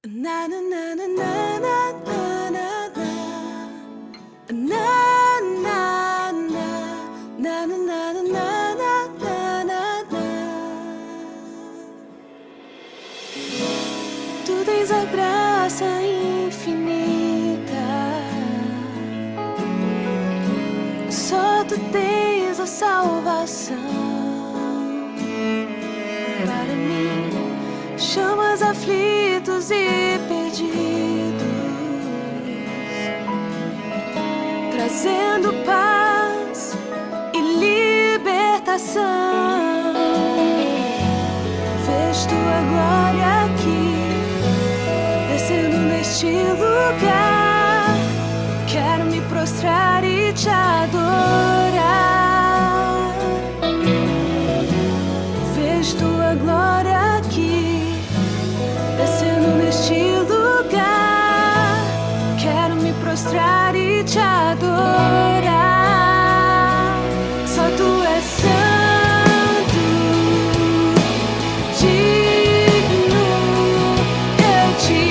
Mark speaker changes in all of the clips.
Speaker 1: Na na na na na na na na na na na na na na. Tu tens a graça infinita, só tu tens a salvação. Para mim, chamas aflitos e perdidos, trazendo paz e libertação. Vejo tua glória aqui, descendo neste lugar. Quero me prostrar e te adorar. Vejo tua glória aqui, descendo neste lugar. Quero me prostrar e te adorar. Só tu és santo, digno, eu te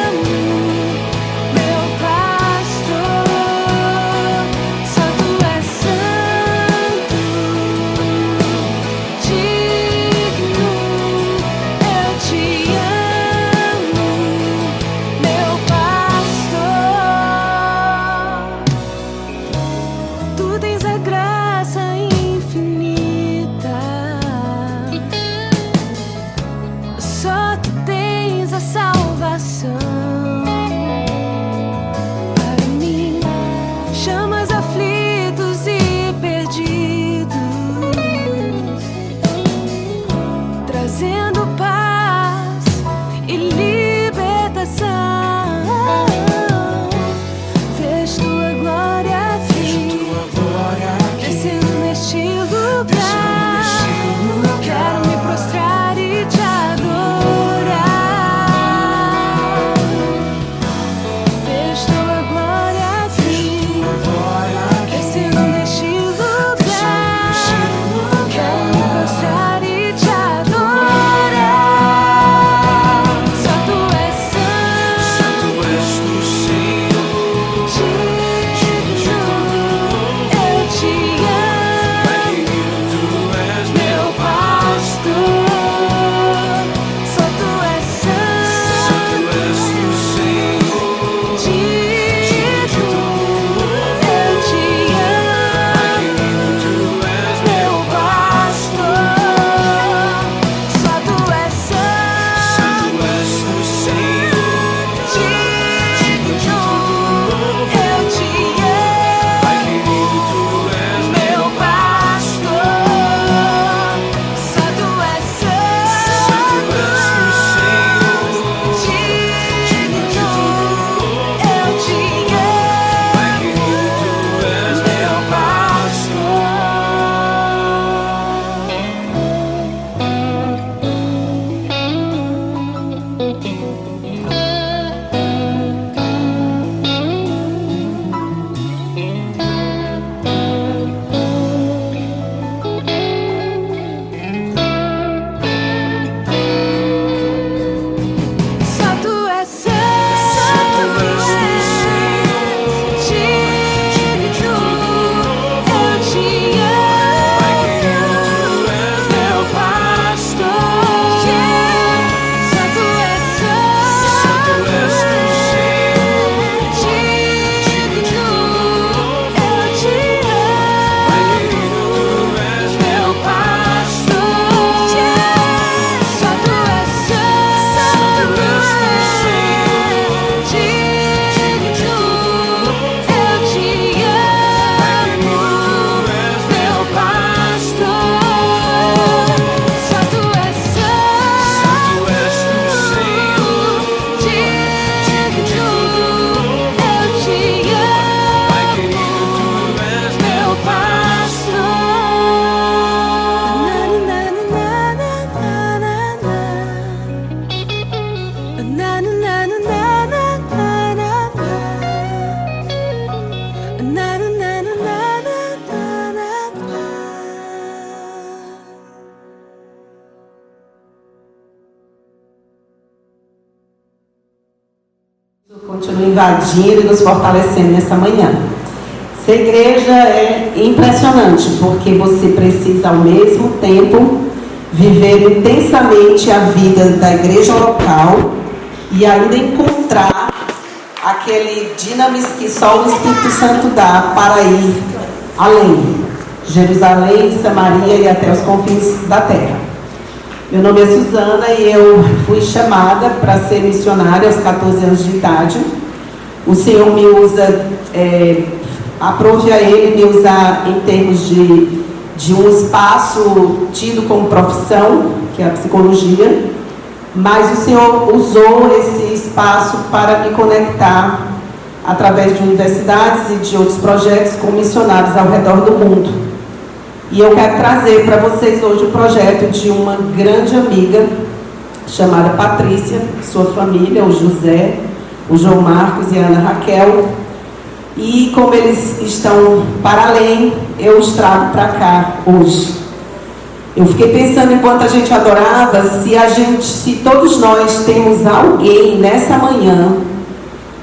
Speaker 1: amo.
Speaker 2: Continua invadindo e nos fortalecendo nessa manhã. Essa igreja é impressionante, porque você precisa ao mesmo tempo viver intensamente a vida da igreja local e ainda encontrar aquele dinamismo que só o Espírito Santo dá para ir além. Jerusalém, Samaria e até os confins da terra. Meu nome é Suzana e eu fui chamada para ser missionária aos 14 anos de idade. O Senhor me usa, aprove a Ele me usar em termos de um espaço tido como profissão, que é a psicologia, mas o Senhor usou esse espaço para me conectar através de universidades e de outros projetos com missionários ao redor do mundo. E eu quero trazer para vocês hoje o projeto de uma grande amiga chamada Patrícia, sua família, o José, o João Marcos e a Ana Raquel. E como eles estão para além, eu os trago para cá hoje. Eu fiquei pensando enquanto a gente adorava, se todos nós temos alguém nessa manhã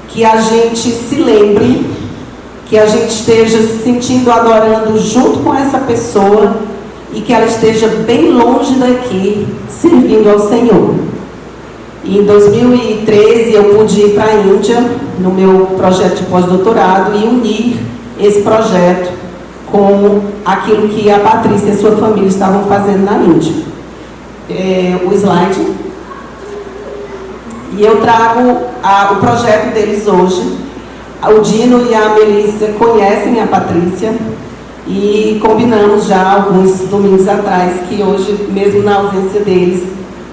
Speaker 2: que a gente se lembre, que a gente esteja se sentindo adorando junto com essa pessoa e que ela esteja bem longe daqui, servindo ao Senhor. E em 2013 eu pude ir para a Índia, no meu projeto de pós-doutorado, e unir esse projeto com aquilo que a Patrícia e a sua família estavam fazendo na Índia. O slide. E eu trago o projeto deles hoje. O Dino e a Melissa conhecem a Patrícia e combinamos já alguns domingos atrás que hoje, mesmo na ausência deles,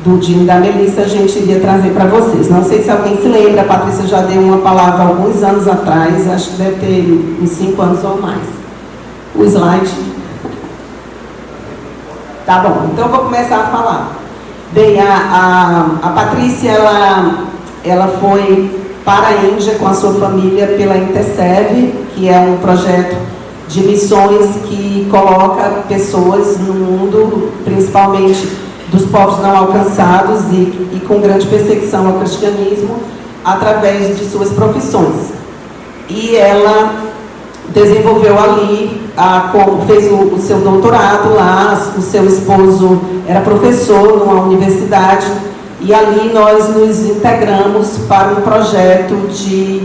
Speaker 2: do Dino e da Melissa, a gente iria trazer para vocês. Não sei se alguém se lembra, a Patrícia já deu uma palavra alguns anos atrás, acho que deve ter uns 5 anos ou mais. O slide. Tá bom, então eu vou começar a falar. Bem, a Patrícia, ela foi para a Índia com a sua família pela Interserve, que é um projeto de missões que coloca pessoas no mundo, principalmente dos povos não alcançados e com grande perseguição ao cristianismo, através de suas profissões. E ela desenvolveu ali, fez o seu doutorado lá, o seu esposo era professor numa universidade. E ali nós nos integramos para um projeto de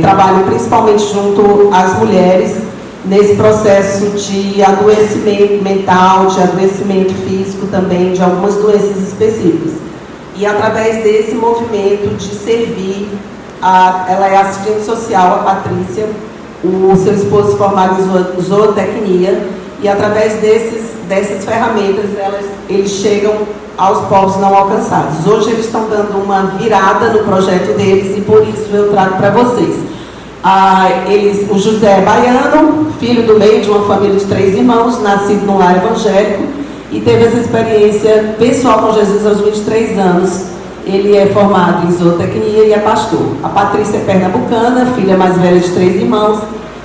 Speaker 2: trabalho principalmente junto às mulheres, nesse processo de adoecimento mental, de adoecimento físico também, de algumas doenças específicas. E através desse movimento de servir, ela é assistente social, a Patrícia, o seu esposo formado em zootecnia, e através dessas ferramentas eles chegam aos povos não alcançados. Hoje eles estão dando uma virada no projeto deles e por isso eu trago para vocês. O José é baiano, filho do meio de uma família de 3 irmãos, nascido num lar evangélico e teve essa experiência pessoal com Jesus aos 23 anos. Ele é formado em zootecnia e é pastor. A Patrícia é pernambucana, filha mais velha de 3 irmãos,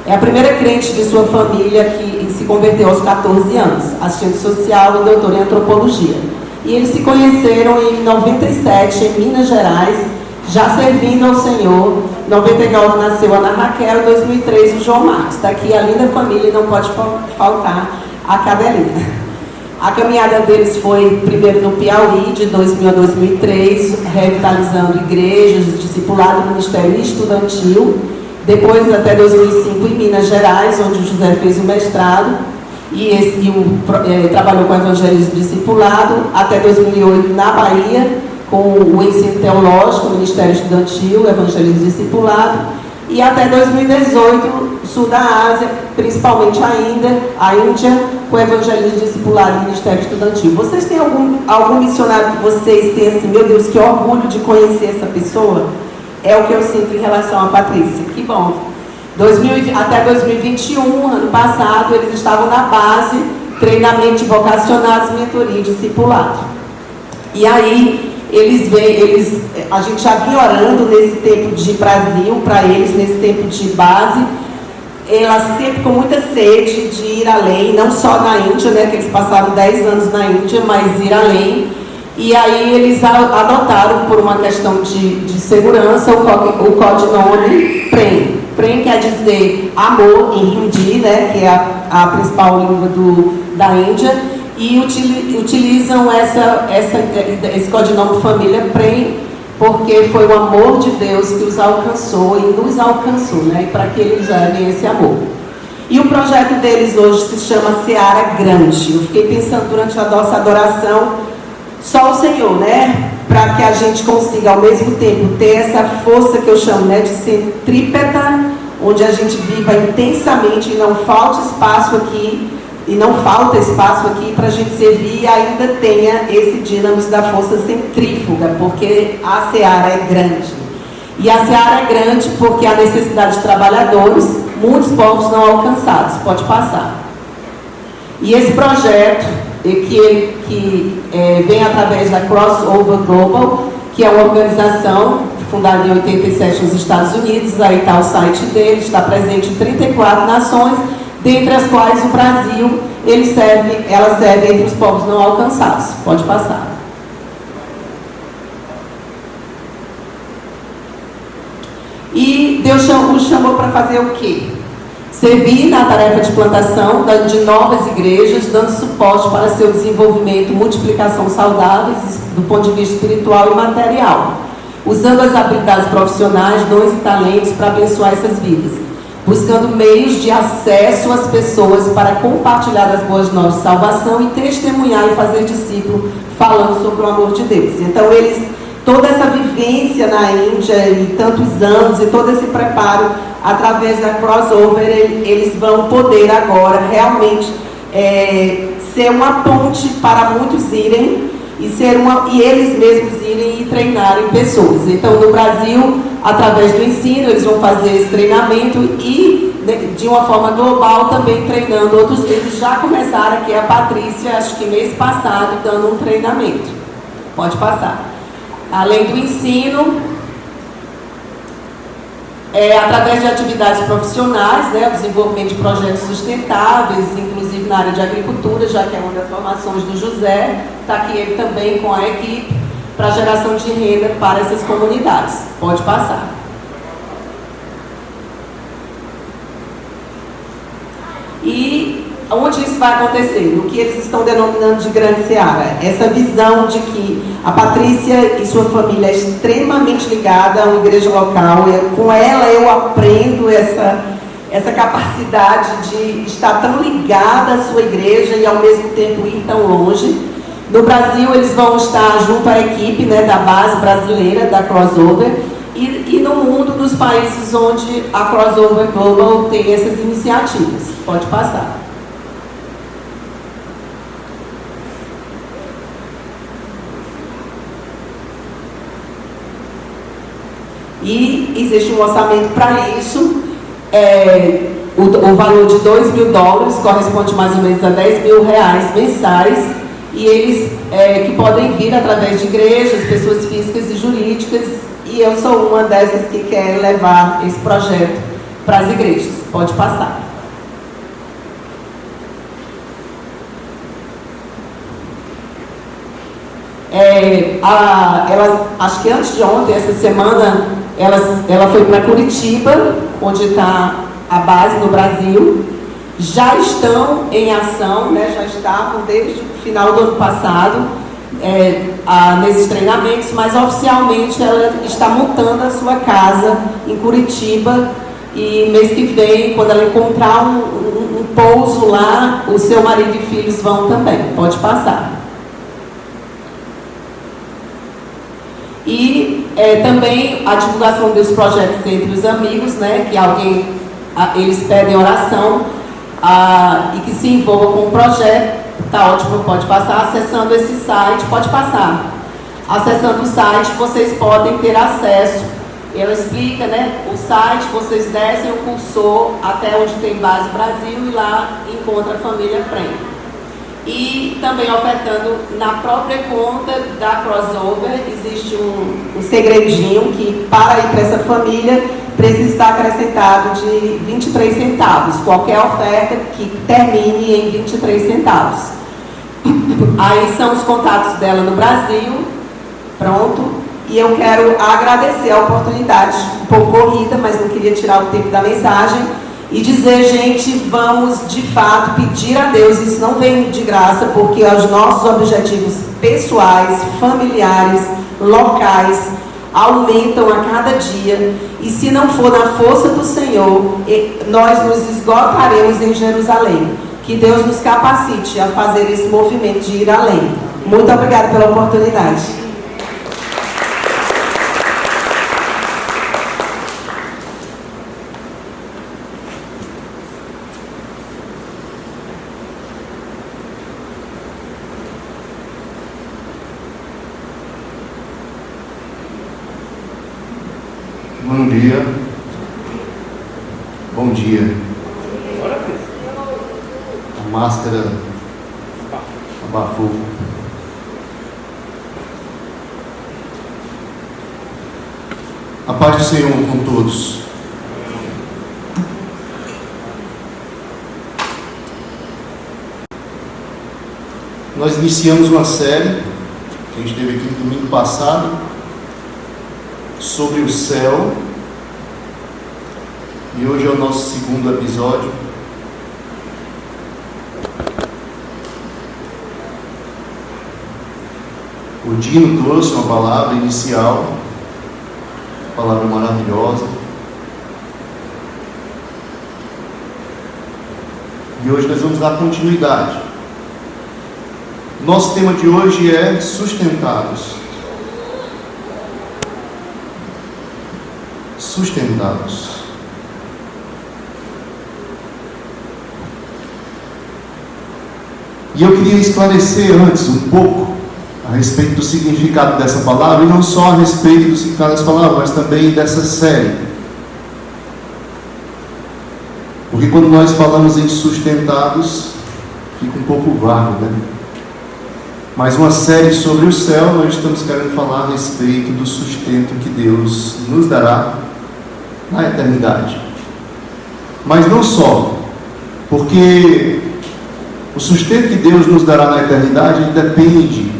Speaker 2: é a primeira crente de sua família que se converteu aos 14 anos, assistente social e doutora em antropologia. E eles se conheceram em 97, em Minas Gerais, já servindo ao Senhor. Em 99 nasceu a Ana Raquel, em 2003 o João Marcos. Daqui a linda família, não pode faltar a cadelinha. A caminhada deles foi primeiro no Piauí, de 2000 a 2003, revitalizando igrejas, discipulado, ministério estudantil. Depois até 2005 em Minas Gerais, onde o José fez o mestrado. Trabalhou com evangelismo discipulado até 2008 na Bahia, com o ensino teológico, o ministério estudantil, evangelismo discipulado, e até 2018, sul da Ásia, principalmente a Índia, com evangelismo discipulado e ministério estudantil. Vocês têm algum missionário que vocês têm assim, meu Deus, que orgulho de conhecer essa pessoa? É o que eu sinto em relação a Patrícia. Que bom. Até 2021, ano passado, eles estavam na base, treinamento vocacionados, mentoria e discipulado. E aí, a gente já vinha orando nesse tempo de Brasil, para eles, nesse tempo de base. Ela sempre com muita sede de ir além, não só na Índia, né, que eles passaram 10 anos na Índia, mas ir além. E aí eles adotaram, por uma questão de segurança, o codinome PREM. PREM quer dizer amor em Hindi, né, que é a principal língua da Índia, e utilizam esse codinome família PREM porque foi o amor de Deus que os alcançou e nos alcançou, né, para que eles levem esse amor. E o projeto deles hoje se chama Seara Grande. Eu fiquei pensando durante a nossa adoração, só o Senhor, né? Para que a gente consiga ao mesmo tempo ter essa força que eu chamo, né, de centrípeta, onde a gente viva intensamente e não falta espaço aqui, para a gente servir e ainda tenha esse dínamo da força centrífuga, porque a seara é grande. E a seara é grande porque a necessidade de trabalhadores, muitos povos não alcançados. Pode passar. E esse projeto que vem através da Crossover Global, que é uma organização fundada em 87 nos Estados Unidos, aí está o site deles, está presente em 34 nações, dentre as quais o Brasil, ela serve entre os povos não alcançados. Pode passar. E Deus o chamou para fazer o quê? Servir na tarefa de plantação de novas igrejas, dando suporte para seu desenvolvimento e multiplicação saudáveis do ponto de vista espiritual e material, usando as habilidades profissionais, dons e talentos para abençoar essas vidas, buscando meios de acesso às pessoas para compartilhar as boas novas de salvação e testemunhar e fazer discípulo falando sobre o amor de Deus. Então toda essa vivência na Índia e tantos anos e todo esse preparo através da Crossover, eles vão poder agora realmente ser uma ponte para muitos irem e eles mesmos irem e treinarem pessoas. Então, no Brasil, através do ensino, eles vão fazer esse treinamento e, de uma forma global, também treinando outros líderes. Já começaram aqui a Patrícia, acho que mês passado, dando um treinamento. Pode passar. Além do ensino, através de atividades profissionais, né, o desenvolvimento de projetos sustentáveis, inclusive na área de agricultura, já que é uma das formações do José, está aqui ele também com a equipe, para geração de renda para essas comunidades. Pode passar. E onde isso vai acontecer? No que eles estão denominando de grande seara. Essa visão de que a Patrícia e sua família é extremamente ligada a uma igreja local. Com ela eu aprendo essa capacidade de estar tão ligada à sua igreja e ao mesmo tempo ir tão longe. No Brasil eles vão estar junto à equipe, né, da base brasileira, da Crossover. E no mundo, nos países onde a Crossover Global tem essas iniciativas. Pode passar. E existe um orçamento para isso, o valor de $2.000 corresponde mais ou menos a R$10.000 mensais, e eles que podem vir através de igrejas, pessoas físicas e jurídicas, e eu sou uma dessas que quer levar esse projeto para as igrejas. Pode passar. Acho que antes de ontem, essa semana, ela foi para Curitiba, onde está a base no Brasil. Já estão em ação, né, já estavam desde o final do ano passado nesses treinamentos, mas oficialmente ela está montando a sua casa em Curitiba, e mês que vem, quando ela encontrar um pouso lá, o seu marido e filhos vão também. Pode passar. E também a divulgação dos projetos entre os amigos, né, que eles pedem oração e que se envolva com o projeto. Tá ótimo, pode passar. Acessando esse site, pode passar. Acessando o site, vocês podem ter acesso. Ela explica, né, o site, vocês descem o cursor até onde tem base Brasil e lá encontra a família PREM. E também ofertando na própria conta da Crossover, existe um segredinho que para ir para essa família precisa estar acrescentado de 23 centavos. Qualquer oferta que termine em 23 centavos. Aí são os contatos dela no Brasil, pronto. E eu quero agradecer a oportunidade, um pouco corrida, mas não queria tirar o tempo da mensagem, e dizer, gente, vamos de fato pedir a Deus, isso não vem de graça, porque os nossos objetivos pessoais, familiares, locais, aumentam a cada dia, e se não for na força do Senhor, nós nos esgotaremos em Jerusalém. Que Deus nos capacite a fazer esse movimento de ir além. Muito obrigada pela oportunidade.
Speaker 3: Bom dia. Bom dia. A máscara abafou. A paz do Senhor com todos. Nós iniciamos uma série que a gente teve aqui no domingo passado sobre o céu, e hoje é o nosso segundo episódio. O Dino trouxe uma palavra inicial, palavra maravilhosa, e hoje nós vamos dar continuidade. Nosso tema de hoje é sustentados. Sustentados. E eu queria esclarecer antes um pouco a respeito do significado dessa palavra, e não só a respeito do significado dessa palavra, mas também dessa série. Porque quando nós falamos em sustentados, fica um pouco vago, né? Mas uma série sobre o céu, nós estamos querendo falar a respeito do sustento que Deus nos dará na eternidade. Mas não só, porque o sustento que Deus nos dará na eternidade depende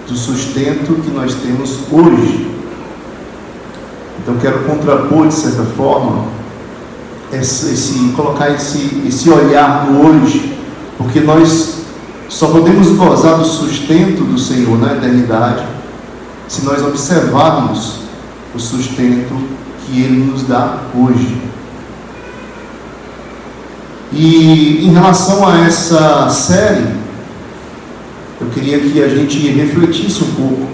Speaker 3: do sustento que nós temos hoje. Então quero contrapor, de certa forma, colocar esse olhar no hoje, porque nós só podemos gozar do sustento do Senhor na eternidade se nós observarmos o sustento que Ele nos dá hoje. E em relação a essa série, eu queria que a gente refletisse um pouco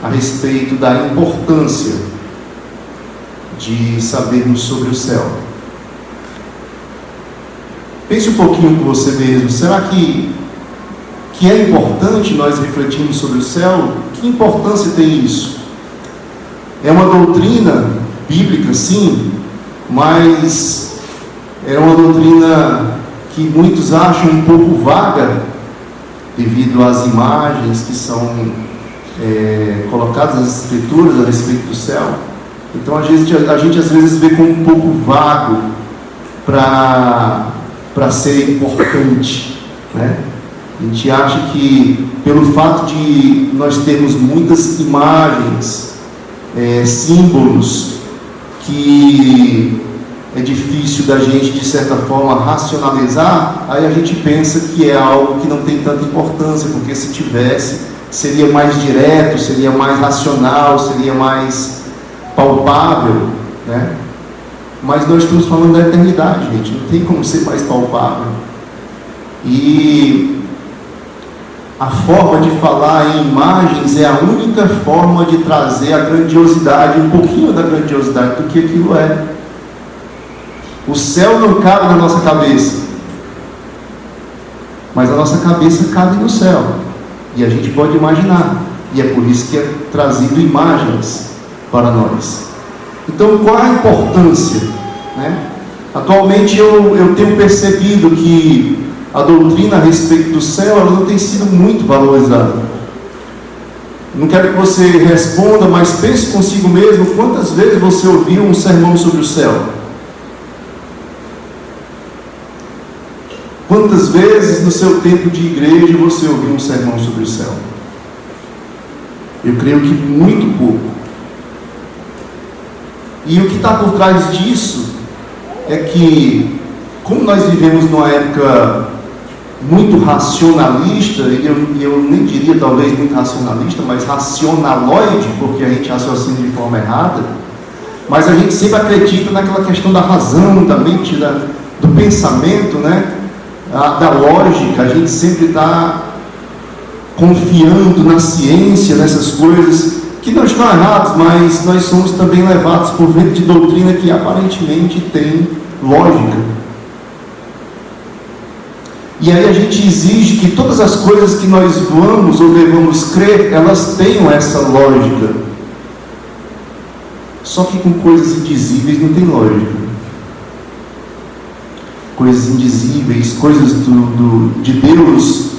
Speaker 3: a respeito da importância de sabermos sobre o céu. Pense um pouquinho com você mesmo. Será que é importante nós refletirmos sobre o céu? Que importância tem isso? É uma doutrina bíblica, sim, mas é uma doutrina que muitos acham um pouco vaga, devido às imagens que são colocadas nas escrituras a respeito do céu. Então a gente às vezes vê como um pouco vago para ser importante, né? A gente acha que pelo fato de nós termos muitas imagens, símbolos, que é difícil da gente, de certa forma, racionalizar, aí a gente pensa que é algo que não tem tanta importância, porque se tivesse, seria mais direto, seria mais racional, seria mais palpável, né? Mas nós estamos falando da eternidade, gente, não tem como ser mais palpável. E a forma de falar em imagens é a única forma de trazer a grandiosidade, um pouquinho da grandiosidade do que aquilo é. O céu não cabe na nossa cabeça, mas a nossa cabeça cabe no céu, e a gente pode imaginar, e é por isso que é trazido imagens para nós. Então, qual a importância, né? Atualmente eu tenho percebido que a doutrina a respeito do céu, ela não tem sido muito valorizada. Não quero que você responda, mas pense consigo mesmo, quantas vezes você ouviu um sermão sobre o céu? quantas vezes no seu tempo de igreja você ouviu um sermão sobre o céu? Eu creio que muito pouco. E o que está por trás disso é que, como nós vivemos numa época muito racionalista, e eu nem diria talvez muito racionalista, mas racionaloide, porque a gente raciocina de forma errada, mas a gente sempre acredita naquela questão da razão, da mente, do pensamento, né? Da lógica. A gente sempre está confiando na ciência, nessas coisas que não estão erradas, mas nós somos também levados por vento de doutrina que aparentemente tem lógica. E aí a gente exige que todas as coisas que nós vamos ou devemos crer, elas tenham essa lógica. Só que com coisas indizíveis não tem lógica. Coisas indizíveis, coisas de Deus,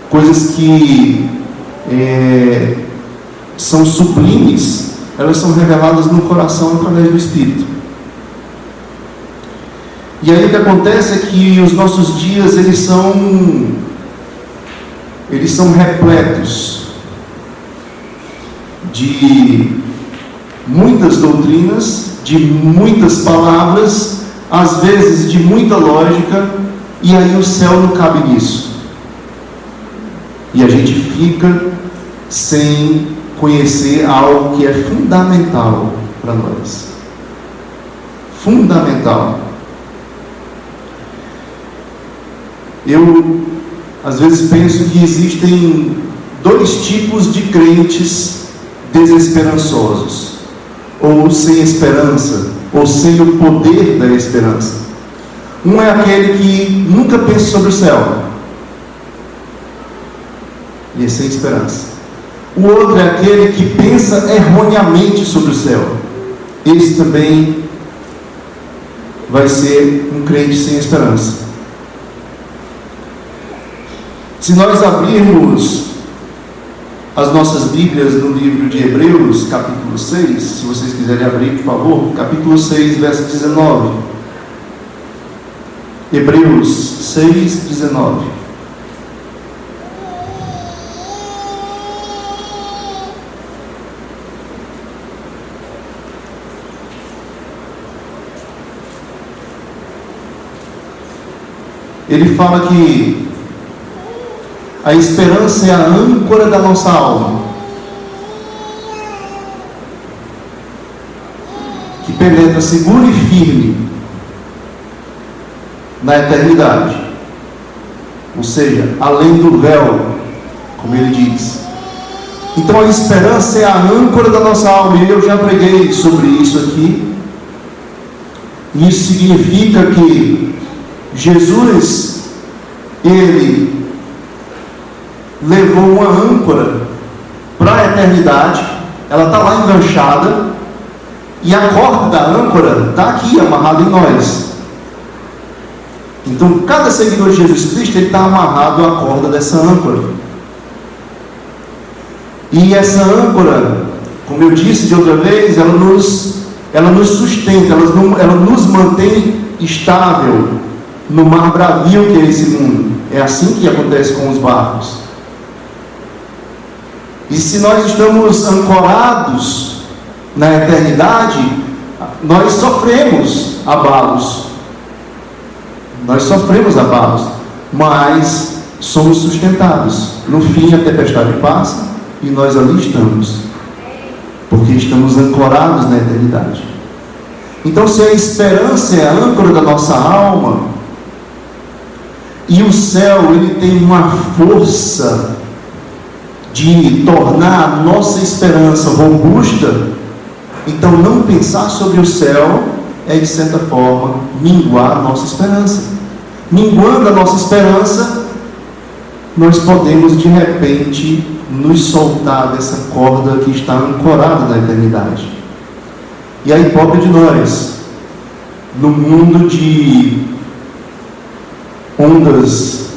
Speaker 3: coisas que são sublimes, elas são reveladas no coração através do Espírito. E aí o que acontece é que os nossos dias eles são repletos de muitas doutrinas, de muitas palavras, às vezes de muita lógica, e aí o céu não cabe nisso. E a gente fica sem conhecer algo que é fundamental para nós. Fundamental. Eu, às vezes, penso que existem dois tipos de crentes desesperançosos, ou sem esperança, ou sem o poder da esperança. Um é aquele que nunca pensa sobre o céu, e é sem esperança. O outro é aquele que pensa erroneamente sobre o céu. Esse também vai ser um crente sem esperança. Se nós abrirmos as nossas Bíblias no livro de Hebreus, capítulo 6, se vocês quiserem abrir, por favor, capítulo 6, verso 19. Hebreus 6, 19. Ele fala que a esperança é a âncora da nossa alma, que penetra seguro e firme na eternidade, ou seja, além do véu, como ele diz. Então a esperança é a âncora da nossa alma, e eu já preguei sobre isso aqui. Isso significa que Jesus, ele levou uma âncora para a eternidade, ela está lá enganchada, e a corda da âncora está aqui amarrada em nós. Então cada seguidor de Jesus Cristo está amarrado à corda dessa âncora, e essa âncora, como eu disse de outra vez, ela nos sustenta, ela nos mantém estável no mar bravio que é esse mundo. É assim que acontece com os barcos. E se nós estamos ancorados na eternidade, nós sofremos abalos. Mas somos sustentados. No fim, a tempestade passa e nós ali estamos, porque estamos ancorados na eternidade. Então, se a esperança é a âncora da nossa alma, e o céu ele tem uma força de tornar a nossa esperança robusta, então não pensar sobre o céu é, de certa forma, minguar a nossa esperança. Minguando a nossa esperança, nós podemos de repente nos soltar dessa corda que está ancorada na eternidade. E aí, pobre de nós, no mundo de ondas,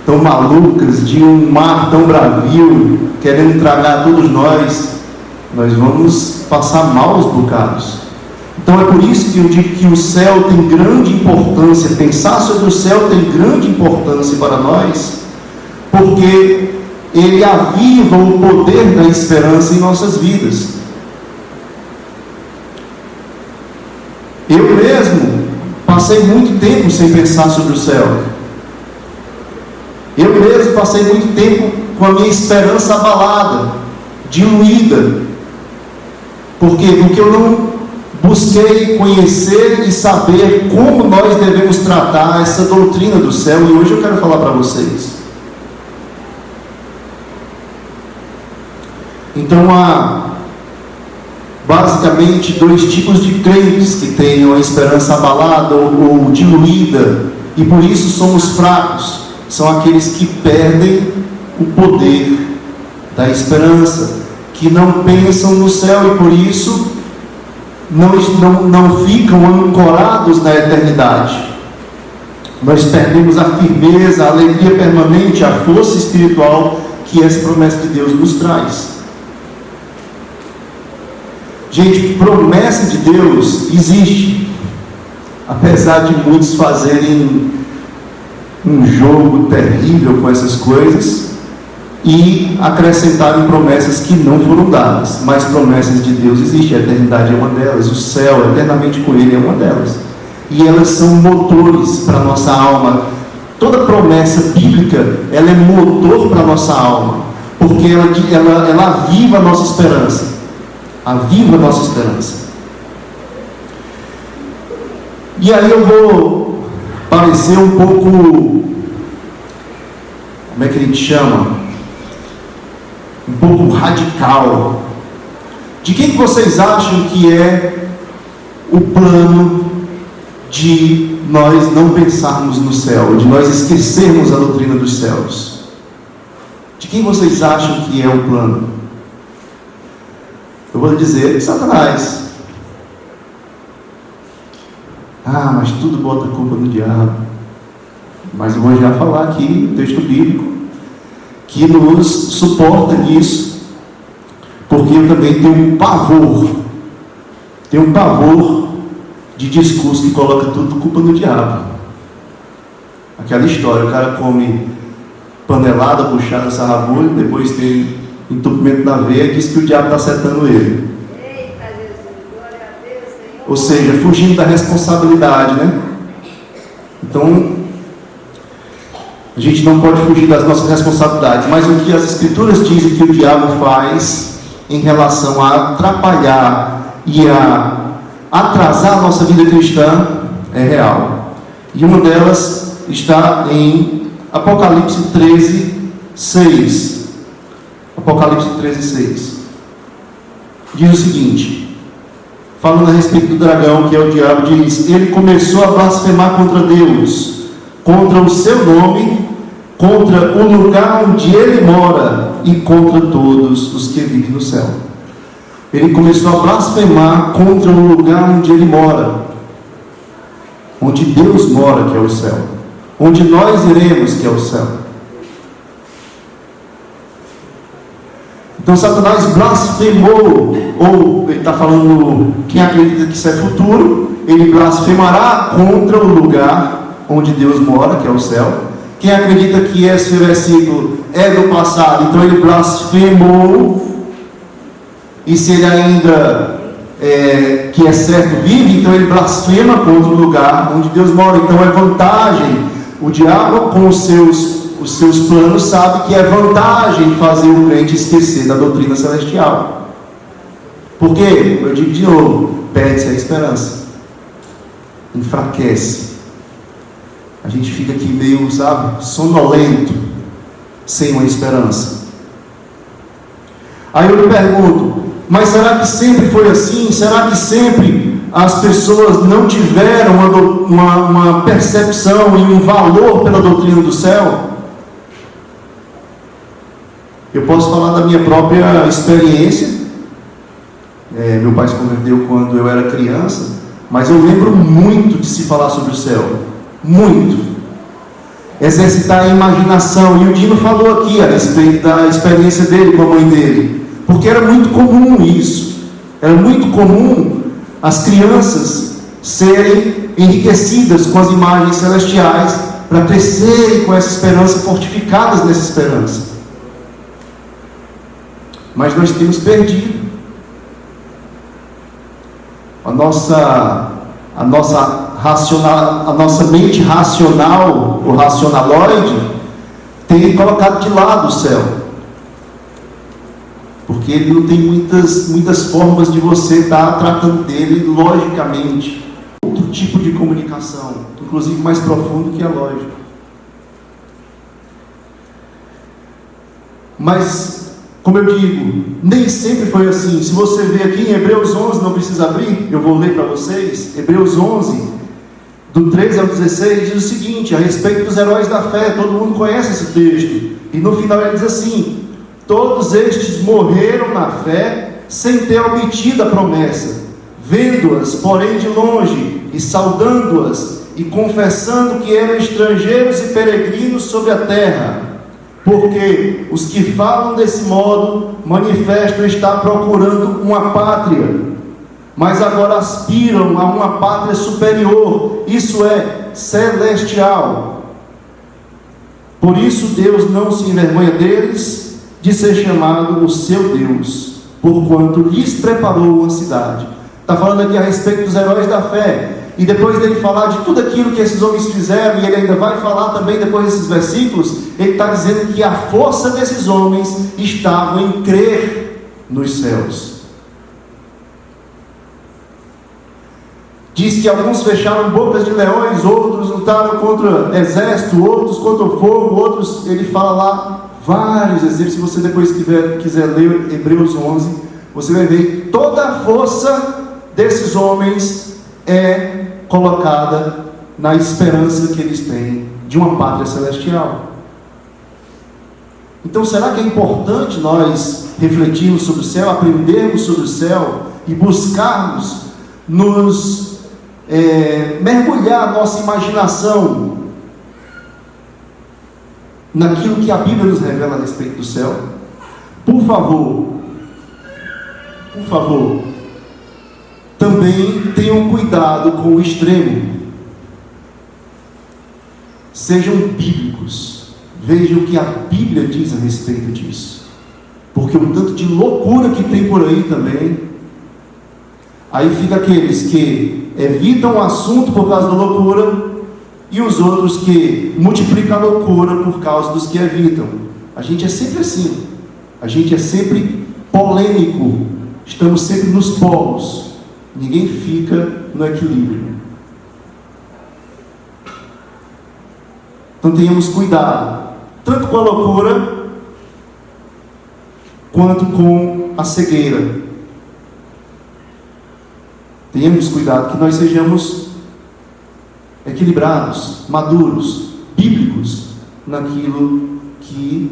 Speaker 3: tão malucas, de um mar tão bravio, querendo tragar todos nós vamos passar maus bocados. Então é por isso que eu digo que o céu tem grande importância, pensar sobre o céu tem grande importância para nós, porque ele aviva o poder da esperança em nossas vidas. Eu mesmo passei muito tempo sem pensar sobre o céu. Eu mesmo passei muito tempo com a minha esperança abalada, diluída. Por quê? Porque eu não busquei conhecer e saber como nós devemos tratar essa doutrina do céu, e hoje eu quero falar para vocês. Então há basicamente dois tipos de crentes que têm a esperança abalada ou diluída, e por isso somos fracos. São aqueles que perdem o poder da esperança, que não pensam no céu e por isso não ficam ancorados na eternidade. Nós perdemos a firmeza, a alegria permanente, a força espiritual que essa promessa de Deus nos traz. Gente, promessa de Deus existe, apesar de muitos fazerem um jogo terrível com essas coisas e acrescentarem promessas que não foram dadas, mas promessas de Deus existem. A eternidade é uma delas, o céu eternamente com Ele é uma delas, e elas são motores para a nossa alma. Toda promessa bíblica, ela é motor para a nossa alma, porque ela aviva a nossa esperança. Aviva a nossa esperança. E aí eu vou parecer um pouco, como é que a gente chama? Um pouco radical. De quem que vocês acham que é o plano de nós não pensarmos no céu, de nós esquecermos a doutrina dos céus? De quem vocês acham que é o plano? Eu vou dizer, Satanás. Mas tudo bota a culpa no diabo. Mas eu vou já falar aqui, o texto bíblico, que nos suporta nisso, porque eu também tenho um pavor de discurso que coloca tudo culpa no diabo. Aquela história, o cara come panelada, buchada, sarrabulho, depois tem entupimento na veia, diz que o diabo está acertando ele.
Speaker 4: Eita Jesus, glória a Deus, Senhor.
Speaker 3: Ou seja, fugindo da responsabilidade, né? Então, a gente não pode fugir das nossas responsabilidades, mas o que as Escrituras dizem que o diabo faz em relação a atrapalhar e a atrasar a nossa vida cristã é real. E uma delas está em Apocalipse 13, 6. Apocalipse 13, 6. Diz o seguinte, falando a respeito do dragão, que é o diabo, diz: ele começou a blasfemar contra Deus, contra o seu nome, contra o lugar onde ele mora e contra todos os que vivem no céu. Ele começou a blasfemar contra o lugar onde ele mora, onde Deus mora, que é o céu, onde nós iremos, que é o céu. Então Satanás blasfemou, ou ele está falando, quem acredita que isso é futuro, ele blasfemará contra o lugar onde Deus mora, que é o céu. Quem acredita que esse versículo é do passado, então ele blasfemou, e se ele ainda que é certo vive, então ele blasfema contra o lugar onde Deus mora. Então é vantagem, o diabo com os seus planos sabe que é vantagem fazer o crente esquecer da doutrina celestial. Por quê? Eu digo de novo, perde-se a esperança, enfraquece, a gente fica aqui meio, sonolento, sem uma esperança. Aí eu me pergunto, mas será que sempre foi assim? Será que sempre as pessoas não tiveram uma percepção e um valor pela doutrina do céu? Eu posso falar da minha própria experiência. Meu pai se converteu quando eu era criança, mas eu lembro muito de se falar sobre o céu. Muito. Exercitar a imaginação. E o Dino falou aqui a respeito da experiência dele com a mãe dele. Porque era muito comum isso. Era muito comum as crianças serem enriquecidas com as imagens celestiais, para crescerem com essa esperança, fortificadas nessa esperança. Mas nós temos perdido. A nossa mente racional, o racionaloide, tem colocado de lado o céu. Porque ele não tem muitas formas de você estar tratando dele logicamente. Outro tipo de comunicação, inclusive mais profundo que a lógica. Mas, como eu digo, nem sempre foi assim. Se você ver aqui em Hebreus 11, não precisa abrir, eu vou ler para vocês. Hebreus 11, do 13 ao 16, diz o seguinte, a respeito dos heróis da fé. Todo mundo conhece esse texto. E no final ele diz assim: todos estes morreram na fé, sem ter obtido a promessa, vendo-as, porém de longe, e saudando-as, e confessando que eram estrangeiros e peregrinos sobre a terra. Porque os que falam desse modo manifestam estar procurando uma pátria, mas agora aspiram a uma pátria superior, isso é, celestial. Por isso Deus não se envergonha deles de ser chamado o seu Deus, porquanto lhes preparou uma cidade. Está falando aqui a respeito dos heróis da fé. E depois dele falar de tudo aquilo que esses homens fizeram, e ele ainda vai falar também depois desses versículos, ele está dizendo que a força desses homens estava em crer nos céus. Diz que alguns fecharam bocas de leões, outros lutaram contra exército, outros contra o fogo, outros, ele fala lá vários exemplos. Se você depois quiser ler Hebreus 11, você vai ver toda a força desses homens é colocada na esperança que eles têm de uma pátria celestial. Então, será que é importante nós refletirmos sobre o céu, aprendermos sobre o céu e buscarmos mergulhar a nossa imaginação naquilo que a Bíblia nos revela a respeito do céu? Por favor, também tenham cuidado com o extremo. Sejam bíblicos. Vejam o que a Bíblia diz a respeito disso. Porque o tanto de loucura que tem por aí também. Aí fica aqueles que evitam o assunto por causa da loucura, e os outros que multiplicam a loucura por causa dos que evitam. A gente é sempre assim. A gente é sempre polêmico. Estamos sempre nos polos. Ninguém fica no equilíbrio. Então tenhamos cuidado, tanto com a loucura, quanto com a cegueira. Tenhamos cuidado, que nós sejamos equilibrados, maduros, bíblicos, naquilo que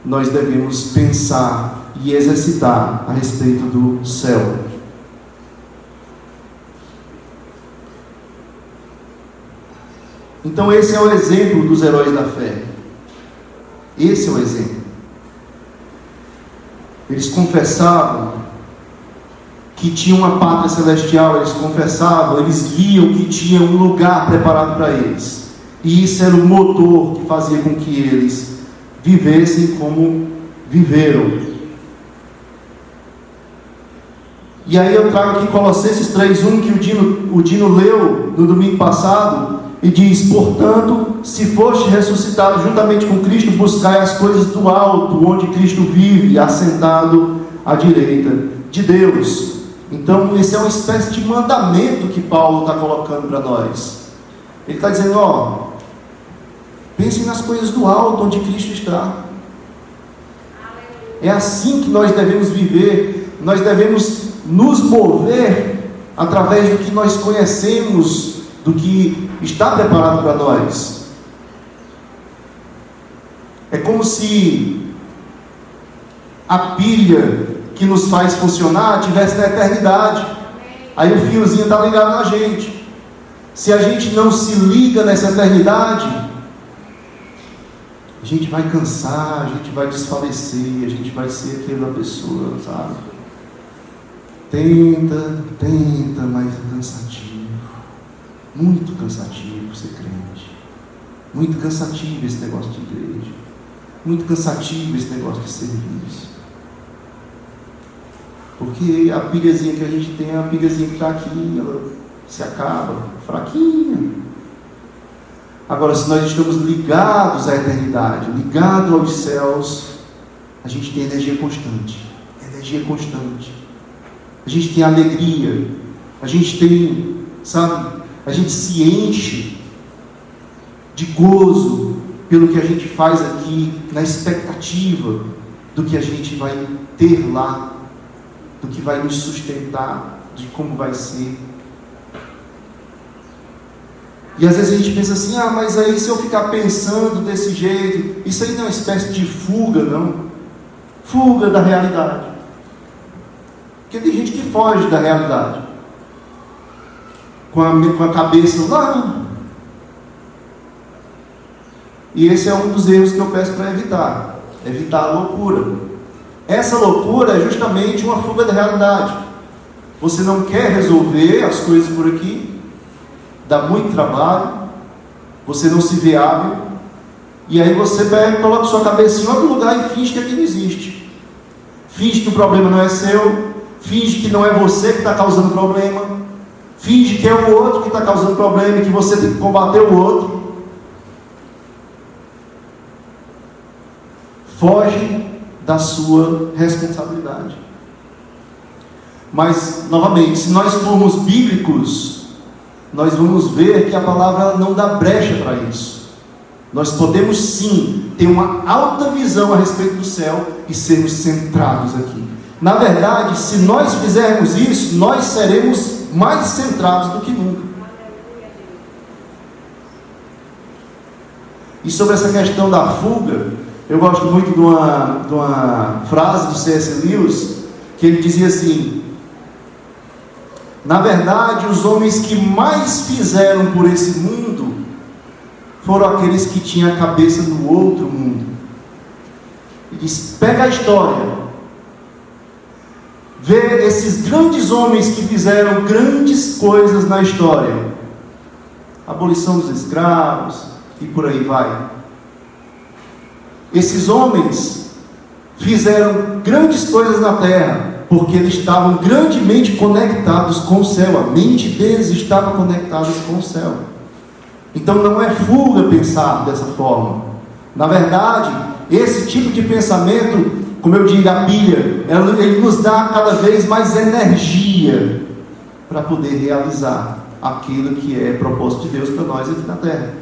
Speaker 3: nós devemos pensar e exercitar a respeito do céu. Então esse é o exemplo dos heróis da fé. Esse é o exemplo. Eles confessavam que tinham uma pátria celestial, eles confessavam, eles viam que tinha um lugar preparado para eles. E isso era o motor que fazia com que eles vivessem como viveram. E aí eu trago aqui Colossenses 3:1, que o Dino leu no domingo passado, e diz: portanto, se foste ressuscitado juntamente com Cristo, buscai as coisas do alto, onde Cristo vive, assentado à direita de Deus. Então, esse é uma espécie de mandamento que Paulo está colocando para nós. Ele está dizendo: pensem nas coisas do alto, onde Cristo está. É assim que nós devemos viver. Nós devemos nos mover através do que nós conhecemos, do que está preparado para nós. É como se a pilha que nos faz funcionar tivesse na eternidade. Aí o fiozinho está ligado na gente. Se a gente não se liga nessa eternidade, a gente vai cansar, a gente vai desfalecer, a gente vai ser aquela pessoa, sabe? Tenta, mas é cansativo. Muito cansativo ser crente. Muito cansativo esse negócio de igreja. Muito cansativo esse negócio de serviço. Porque a pilhazinha que a gente tem é a pilhazinha que está aqui, ela se acaba, fraquinha. Agora, se nós estamos ligados à eternidade, ligados aos céus, a gente tem energia constante. Energia constante. A gente tem alegria. A gente tem, sabe, a gente se enche de gozo pelo que a gente faz aqui, na expectativa do que a gente vai ter lá, do que vai nos sustentar, de como vai ser. E às vezes a gente pensa assim, mas aí se eu ficar pensando desse jeito, isso aí não é uma espécie de fuga, não? Fuga da realidade. Porque tem gente que foge da realidade, com a cabeça lá. E esse é um dos erros que eu peço para evitar. Evitar a loucura. Essa loucura é justamente uma fuga da realidade. Você não quer resolver as coisas por aqui, dá muito trabalho, você não se vê hábil, e aí você pega, coloca sua cabeça em outro lugar e finge que aquilo existe. Finge que o problema não é seu, finge que não é você que está causando problema, finge que é o outro que está causando problema e que você tem que combater o outro. Foge da sua responsabilidade. Mas, novamente, se nós formos bíblicos, nós vamos ver que a palavra não dá brecha para isso. Nós podemos sim ter uma alta visão a respeito do céu e sermos centrados aqui. Na verdade, se nós fizermos isso, nós seremos mais centrados do que nunca. E sobre essa questão da fuga, eu gosto muito de uma frase do C.S. Lewis, que ele dizia assim: na verdade, os homens que mais fizeram por esse mundo foram aqueles que tinham a cabeça no outro mundo. Ele diz: pega a história, vê esses grandes homens que fizeram grandes coisas na história, abolição dos escravos e por aí vai. Esses homens fizeram grandes coisas na terra, porque eles estavam grandemente conectados com o céu, a mente deles estava conectada com o céu. Então não é fuga pensar dessa forma. Na verdade, esse tipo de pensamento, como eu digo, a pilha, ele nos dá cada vez mais energia para poder realizar aquilo que é propósito de Deus para nós aqui na terra.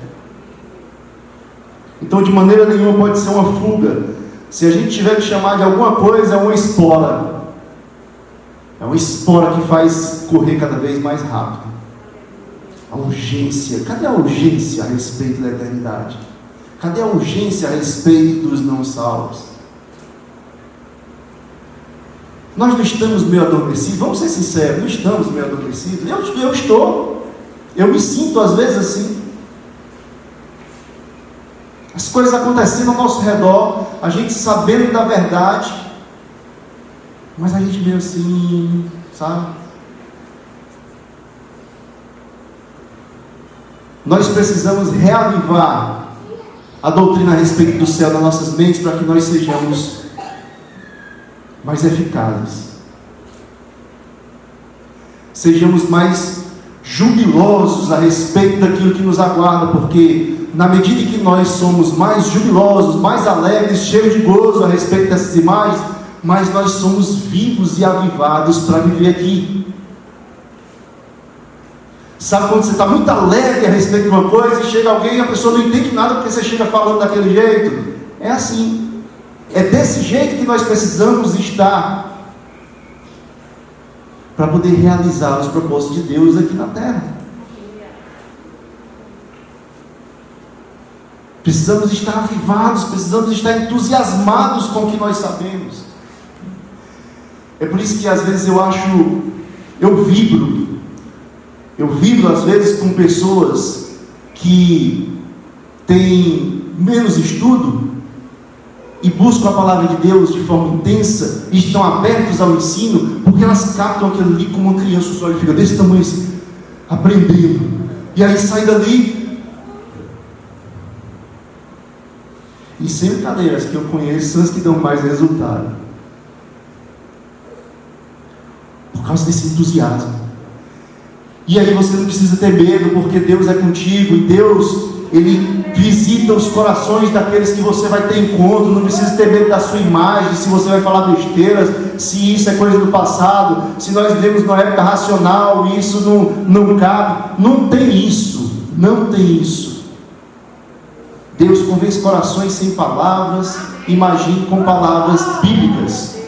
Speaker 3: Então, de maneira nenhuma pode ser uma fuga. Se a gente tiver que chamar de alguma coisa, é uma espora. É uma espora que faz correr cada vez mais rápido. A urgência. Cadê a urgência a respeito da eternidade? Cadê a urgência a respeito dos não salvos? Nós não estamos meio adormecidos. Vamos ser sinceros, não estamos meio adormecidos. Eu estou. Eu me sinto às vezes assim. As coisas acontecendo ao nosso redor, a gente sabendo da verdade, mas a gente meio assim, sabe? Nós precisamos reavivar a doutrina a respeito do céu nas nossas mentes para que nós sejamos mais eficazes, sejamos mais jubilosos a respeito daquilo que nos aguarda, porque na medida que nós somos mais jubilosos, mais alegres, cheios de gozo a respeito dessas imagens, mais nós somos vivos e avivados para viver aqui. Sabe quando você está muito alegre a respeito de uma coisa e chega alguém e a pessoa não entende nada porque você chega falando daquele jeito? É assim. É desse jeito que nós precisamos estar para poder realizar os propósitos de Deus aqui na terra. Precisamos estar avivados, precisamos estar entusiasmados com o que nós sabemos. É por isso que às vezes eu vibro às vezes com pessoas que têm menos estudo e buscam a palavra de Deus de forma intensa e estão abertos ao ensino, porque elas captam aquilo ali como uma criança, os olhos ficam desse tamanho assim, aprendendo. E aí sai dali. E sem brincadeiras que eu conheço são as que dão mais resultado. Por causa desse entusiasmo. E aí você não precisa ter medo, porque Deus é contigo, e Deus, Ele visita os corações daqueles que você vai ter encontro. Não precisa ter medo da sua imagem, se você vai falar besteiras, se isso é coisa do passado, se nós vivemos numa época racional e isso não cabe. Não tem isso, não tem isso. Deus convence corações sem palavras, imagine com palavras bíblicas.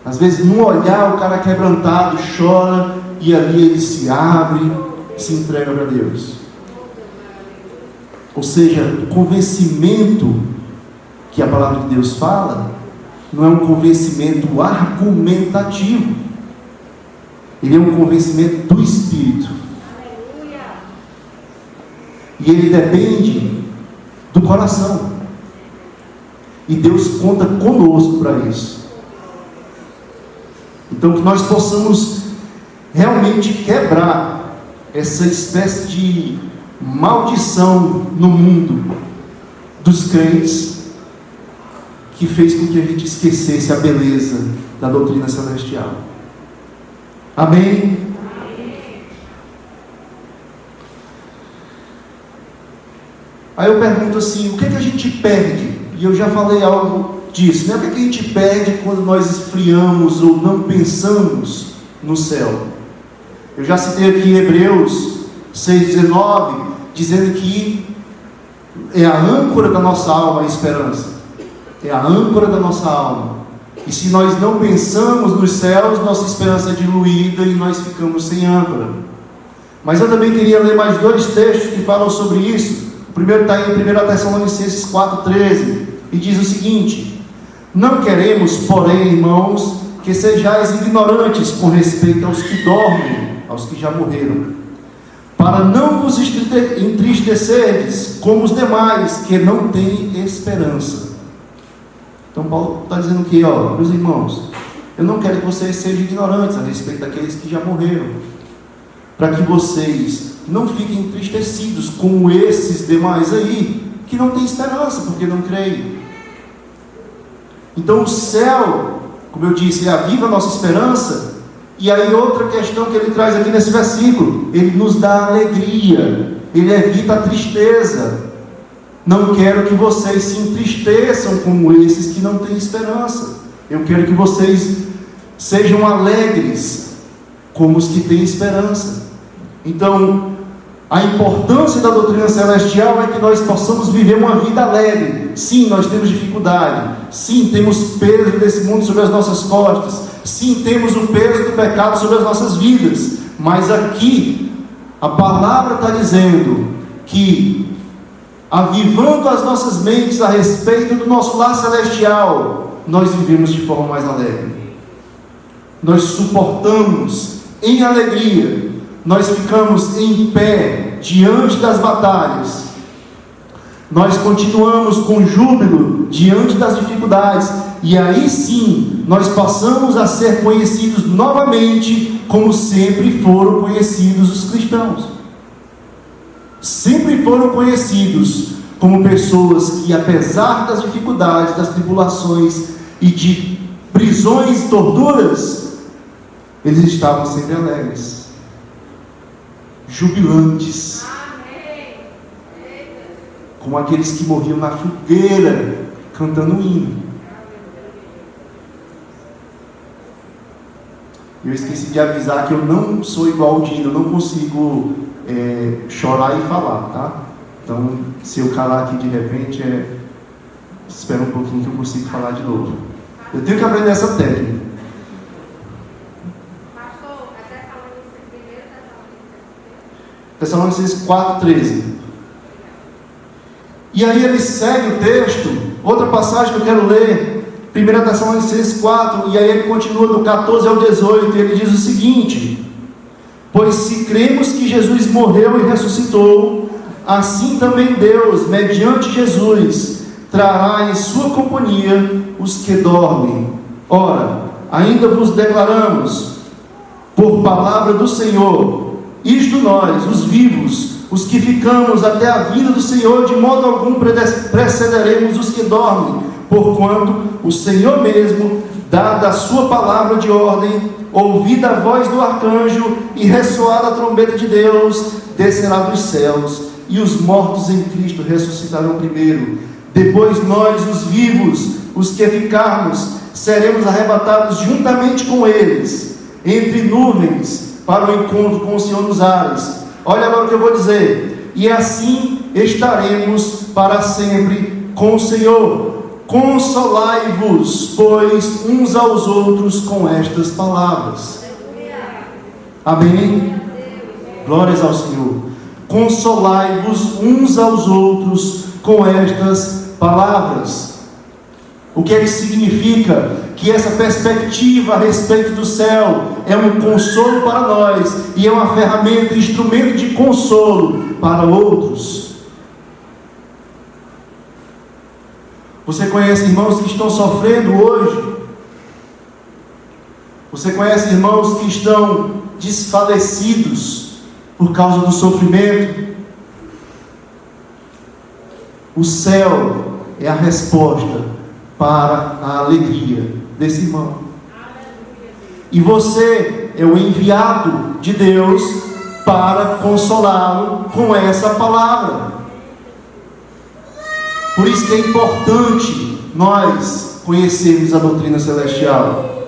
Speaker 3: Às vezes, num olhar, o cara é quebrantado, chora, e ali ele se abre, se entrega para Deus. Ou seja, o convencimento que a palavra de Deus fala, não é um convencimento argumentativo. Ele é um convencimento do Espírito. E ele depende do coração. E Deus conta conosco para isso. Então, que nós possamos realmente quebrar essa espécie de maldição no mundo dos crentes, que fez com que a gente esquecesse a beleza da doutrina celestial. Amém? Aí eu pergunto assim, o que é que a gente perde? E eu já falei algo disso, né? O que é que a gente perde quando nós esfriamos ou não pensamos no céu? Eu já citei aqui Hebreus 6,19, dizendo que é a âncora da nossa alma a esperança. É a âncora da nossa alma. E se nós não pensamos nos céus, nossa esperança é diluída e nós ficamos sem âncora. Mas eu também queria ler mais 2 textos que falam sobre isso. O primeiro está em 1 Tessalonicenses 4,13 e diz o seguinte: não queremos, porém, irmãos, que sejais ignorantes com respeito aos que dormem, aos que já morreram, para não vos entristecerdes como os demais, que não têm esperança. Então Paulo está dizendo que, meus irmãos, eu não quero que vocês sejam ignorantes a respeito daqueles que já morreram, para que vocês não fiquem entristecidos como esses demais aí, que não têm esperança, porque não creem. Então o céu, como eu disse, aviva a nossa esperança. E aí outra questão que ele traz aqui nesse versículo, ele nos dá alegria, ele evita a tristeza. Não quero que vocês se entristeçam como esses que não têm esperança. Eu quero que vocês sejam alegres como os que têm esperança. Então, a importância da doutrina celestial é que nós possamos viver uma vida alegre. Sim, nós temos dificuldade. Sim, temos peso desse mundo sobre as nossas costas. Sim, temos o peso do pecado sobre as nossas vidas. Mas aqui, a palavra está dizendo que, avivando as nossas mentes a respeito do nosso lar celestial, nós vivemos de forma mais alegre. Nós suportamos em alegria. Nós ficamos em pé diante das batalhas. Nós continuamos com júbilo diante das dificuldades. E aí sim, nós passamos a ser conhecidos novamente como sempre foram conhecidos os cristãos. Sempre foram conhecidos como pessoas que, apesar das dificuldades, das tribulações e de prisões e torturas, eles estavam sempre alegres, jubilantes, como aqueles que morriam na fogueira cantando um hino. Eu esqueci de avisar que eu não sou igual ao Dino, eu não consigo chorar e falar, tá? Então, se eu calar aqui de repente, espera um pouquinho que eu consigo falar de novo. Eu tenho que aprender essa técnica.
Speaker 4: Pastor,
Speaker 3: Tessalonicenses 4,13. E aí ele segue o texto, outra passagem que eu quero ler, 1 Tessalonicenses 4, e aí ele continua do 14 ao 18, e ele diz o seguinte: pois se cremos que Jesus morreu e ressuscitou, assim também Deus, mediante Jesus, trará em sua companhia os que dormem. Ora, ainda vos declaramos, por palavra do Senhor, isto nós, os vivos, os que ficamos até a vinda do Senhor, de modo algum precederemos os que dormem, porquanto o Senhor mesmo, dada a sua palavra de ordem, ouvida a voz do arcanjo e ressoada a trombeta de Deus, descerá dos céus, e os mortos em Cristo ressuscitarão primeiro. Depois nós, os vivos, os que ficarmos, seremos arrebatados juntamente com eles, entre nuvens, para o encontro com o Senhor nos ares. Olha agora o que eu vou dizer. E assim estaremos para sempre com o Senhor. Consolai-vos, pois, uns aos outros com estas palavras. Amém? Glórias ao Senhor. Consolai-vos uns aos outros com estas palavras. O que é que significa? Que essa perspectiva a respeito do céu é um consolo para nós e é uma ferramenta, instrumento de consolo para outros. Você conhece irmãos que estão sofrendo hoje? Você conhece irmãos que estão desfalecidos por causa do sofrimento? O céu é a resposta para a alegria desse irmão. E você é o enviado de Deus para consolá-lo com essa palavra. Por isso que é importante nós conhecermos a doutrina celestial,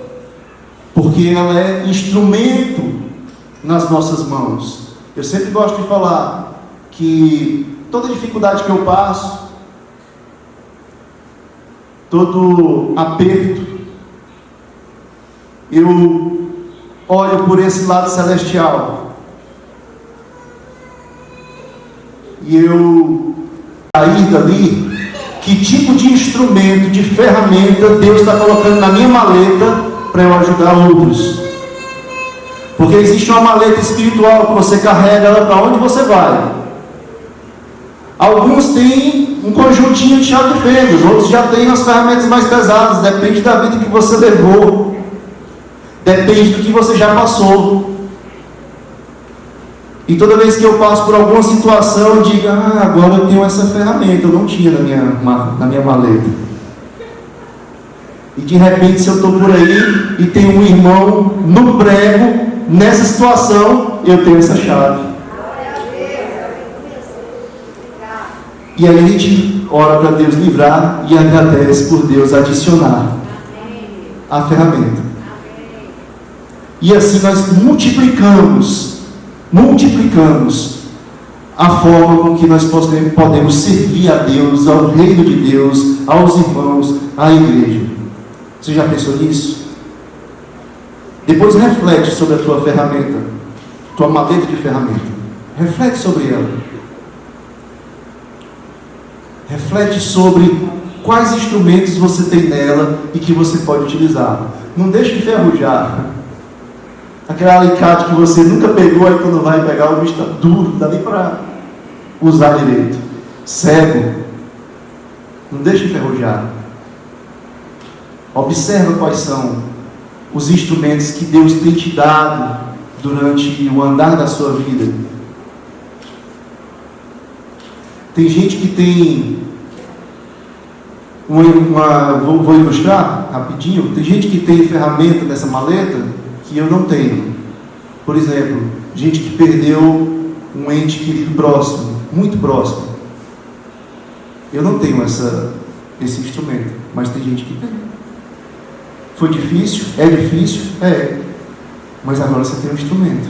Speaker 3: porque ela é instrumento nas nossas mãos. Eu sempre gosto de falar que toda dificuldade que eu passo, todo aperto, eu olho por esse lado celestial e eu sair dali, que tipo de instrumento, de ferramenta Deus está colocando na minha maleta para eu ajudar outros. Porque existe uma maleta espiritual que você carrega ela para onde você vai. Alguns têm um conjuntinho de chave de fendas, outros já têm as ferramentas mais pesadas. Depende da vida que você levou, depende do que você já passou. E toda vez que eu passo por alguma situação, eu digo: agora eu tenho essa ferramenta, eu não tinha na minha maleta. E de repente, se eu estou por aí e tem um irmão no prego, nessa situação, eu tenho essa chave. E aí a gente ora para Deus livrar e agradece por Deus adicionar a ferramenta. E assim nós multiplicamos a forma com que nós podemos servir a Deus, ao reino de Deus, aos irmãos, à igreja. Você já pensou nisso? Depois reflete sobre a tua ferramenta, tua maleta de ferramenta. Reflete sobre ela. Reflete sobre quais instrumentos você tem nela e que você pode utilizar. Não deixe enferrujar. Aquele alicate que você nunca pegou, aí quando vai pegar o bicho está duro, não dá nem para usar direito. Cego. Não deixe enferrujar. Observa quais são os instrumentos que Deus tem te dado durante o andar da sua vida. Tem gente que tem vou ilustrar rapidinho. Tem gente que tem ferramenta nessa maleta que eu não tenho. Por exemplo, gente que perdeu um ente querido próximo, muito próximo. Eu não tenho esse instrumento, mas tem gente que tem. Foi difícil? É difícil? É. Mas agora você tem um instrumento.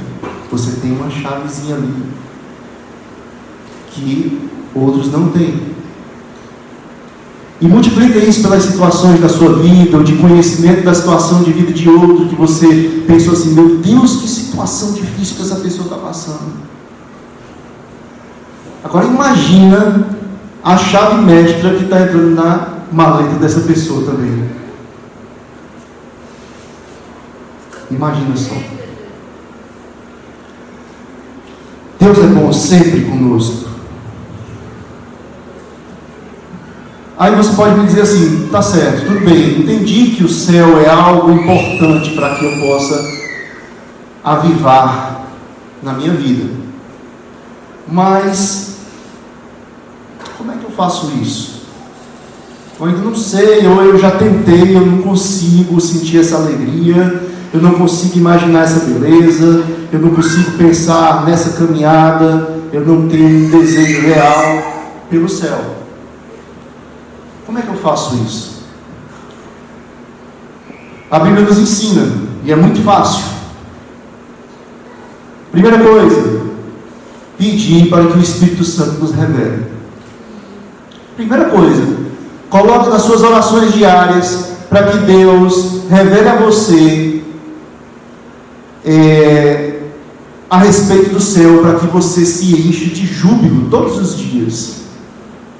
Speaker 3: Você tem uma chavezinha ali que outros não têm. E multiplica isso pelas situações da sua vida, ou de conhecimento da situação de vida de outro, que você pensou assim: meu Deus, que situação difícil que essa pessoa está passando. Agora imagina a chave mestra que está entrando na maleta dessa pessoa também. Imagina só. Deus é bom sempre conosco. Aí você pode me dizer assim, tá certo, tudo bem, entendi que o céu é algo importante para que eu possa avivar na minha vida. Mas como é que eu faço isso? Eu ainda não sei, ou eu já tentei, eu não consigo sentir essa alegria, eu não consigo imaginar essa beleza, eu não consigo pensar nessa caminhada, eu não tenho um desejo real pelo céu. Como é que eu faço isso? A Bíblia nos ensina, e é muito fácil. Primeira coisa, pedir para que o Espírito Santo nos revele. Primeira coisa, coloque nas suas orações diárias para que Deus revele a você a respeito do céu, para que você se enche de júbilo todos os dias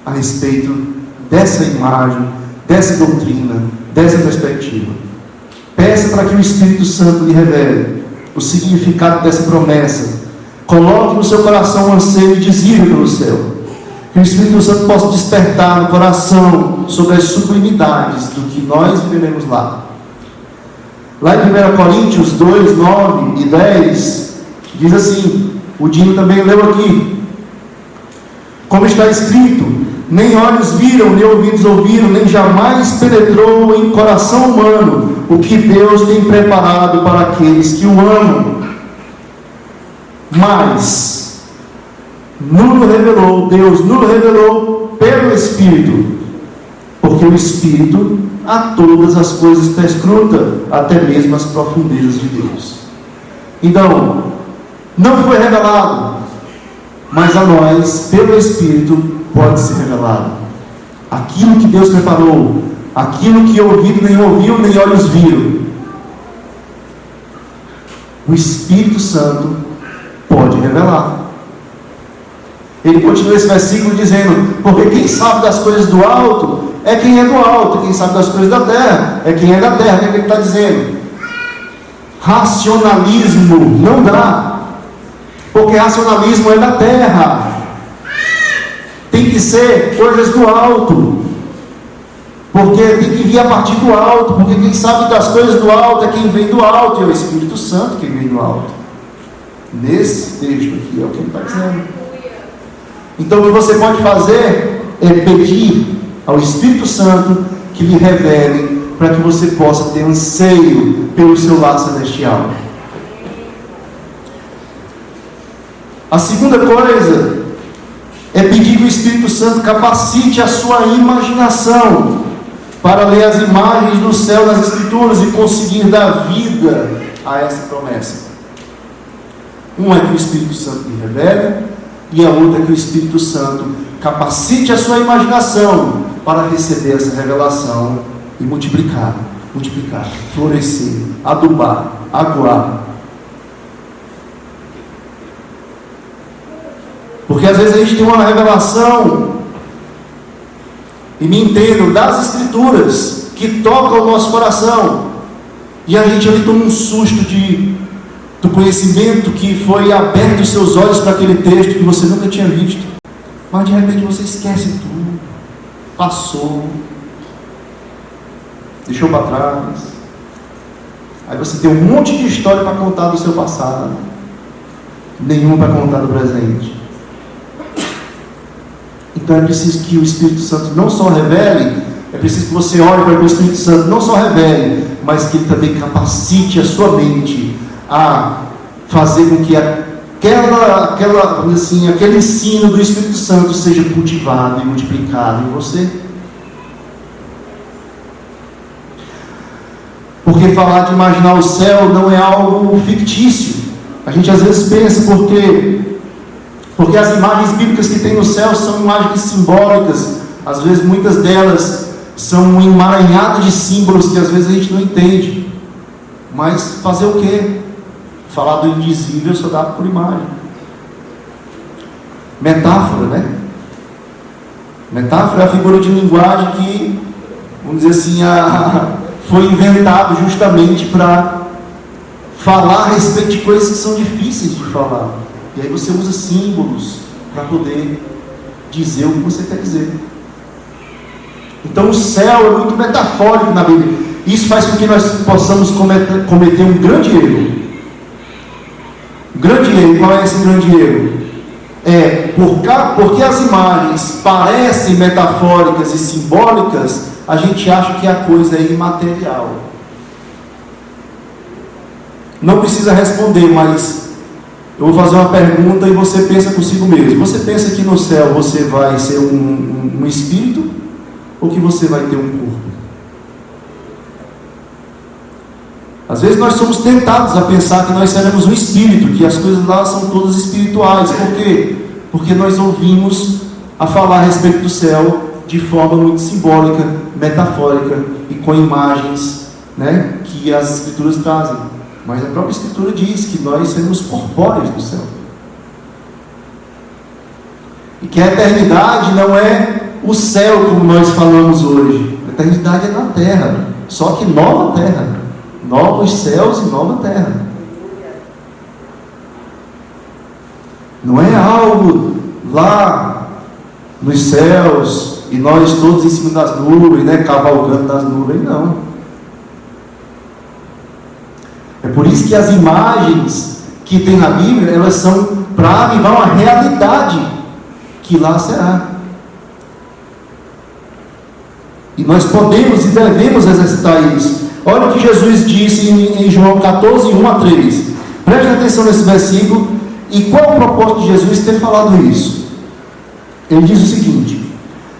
Speaker 3: a respeito dessa imagem, dessa doutrina, dessa perspectiva. Peça para que o Espírito Santo lhe revele o significado dessa promessa. Coloque no seu coração um anseio indizível pelo céu. Que o Espírito Santo possa despertar no coração sobre as sublimidades do que nós viveremos lá. Lá em 1 Coríntios 2, 9 e 10, diz assim, o Dino também leu aqui, como está escrito, nem olhos viram, nem ouvidos ouviram, nem jamais penetrou em coração humano o que Deus tem preparado para aqueles que o amam. Mas Deus nos revelou pelo Espírito, porque o Espírito a todas as coisas perscruta, até mesmo as profundezas de Deus. Então, não foi revelado, mas a nós, pelo Espírito, pode ser revelado. Aquilo que Deus preparou, aquilo que ouvido nem ouviu, nem olhos viram, o Espírito Santo pode revelar. Ele continua esse versículo dizendo, porque quem sabe das coisas do alto, é quem é do alto, quem sabe das coisas da terra, é quem é da terra. O que ele está dizendo? Racionalismo não dá, porque racionalismo é da terra. Tem que ser coisas do alto, porque tem que vir a partir do alto, porque quem sabe das coisas do alto é quem vem do alto, e é o Espírito Santo quem vem do alto. Nesse texto aqui é o que ele está dizendo. Então o que você pode fazer é pedir ao Espírito Santo que lhe revele, para que você possa ter anseio pelo seu lar celestial. A segunda coisa é pedir que o Espírito Santo capacite a sua imaginação para ler as imagens do céu nas Escrituras e conseguir dar vida a essa promessa. Um é que o Espírito Santo lhe revele, e a outra é que o Espírito Santo capacite a sua imaginação para receber essa revelação e multiplicar, florescer, adubar, aguar. Porque às vezes a gente tem uma revelação, e me entendo, das Escrituras, que toca o nosso coração, e a gente ali toma um susto do conhecimento que foi aberto os seus olhos para aquele texto que você nunca tinha visto, mas de repente você esquece tudo, passou, deixou para trás, aí você tem um monte de história para contar do seu passado, nenhuma para contar do presente. Então é preciso que o Espírito Santo não só revele, é preciso que você ore para que o Espírito Santo não só revele, mas que ele também capacite a sua mente a fazer com que aquele ensino do Espírito Santo seja cultivado e multiplicado em você. Porque falar de imaginar o céu não é algo fictício. A gente às vezes pensa porque as imagens bíblicas que tem no céu são imagens simbólicas, às vezes muitas delas são um emaranhado de símbolos que às vezes a gente não entende. Mas fazer o quê? Falar do indizível só dá por imagem. Metáfora, né? Metáfora é a figura de linguagem que, vamos dizer assim, foi inventado justamente para falar a respeito de coisas que são difíceis de falar. E aí você usa símbolos para poder dizer o que você quer dizer. Então o céu é muito metafórico na Bíblia. Isso faz com que nós possamos cometer um grande erro. Um grande erro. Qual é esse grande erro? Porque as imagens parecem metafóricas e simbólicas, a gente acha que a coisa é imaterial. Não precisa responder, mas eu vou fazer uma pergunta e você pensa consigo mesmo. Você pensa que no céu você vai ser um espírito ou que você vai ter um corpo? Às vezes nós somos tentados a pensar que nós seremos um espírito, que as coisas lá são todas espirituais. Por quê? Porque nós ouvimos a falar a respeito do céu de forma muito simbólica, metafórica e com imagens, né, que as escrituras trazem. Mas a própria escritura diz que nós seremos corpóreos do céu. E que a eternidade não é o céu como nós falamos hoje. A eternidade é na terra, só que nova terra, novos céus e nova terra. Não é algo lá nos céus e nós todos em cima das nuvens, né, cavalgando das nuvens, não. É por isso que as imagens que tem na Bíblia, elas são para avivar uma realidade que lá será. E nós podemos e devemos exercitar isso. Olha o que Jesus disse em João 14, 1-3. Preste atenção nesse versículo. E qual é o propósito de Jesus ter falado isso? Ele diz o seguinte: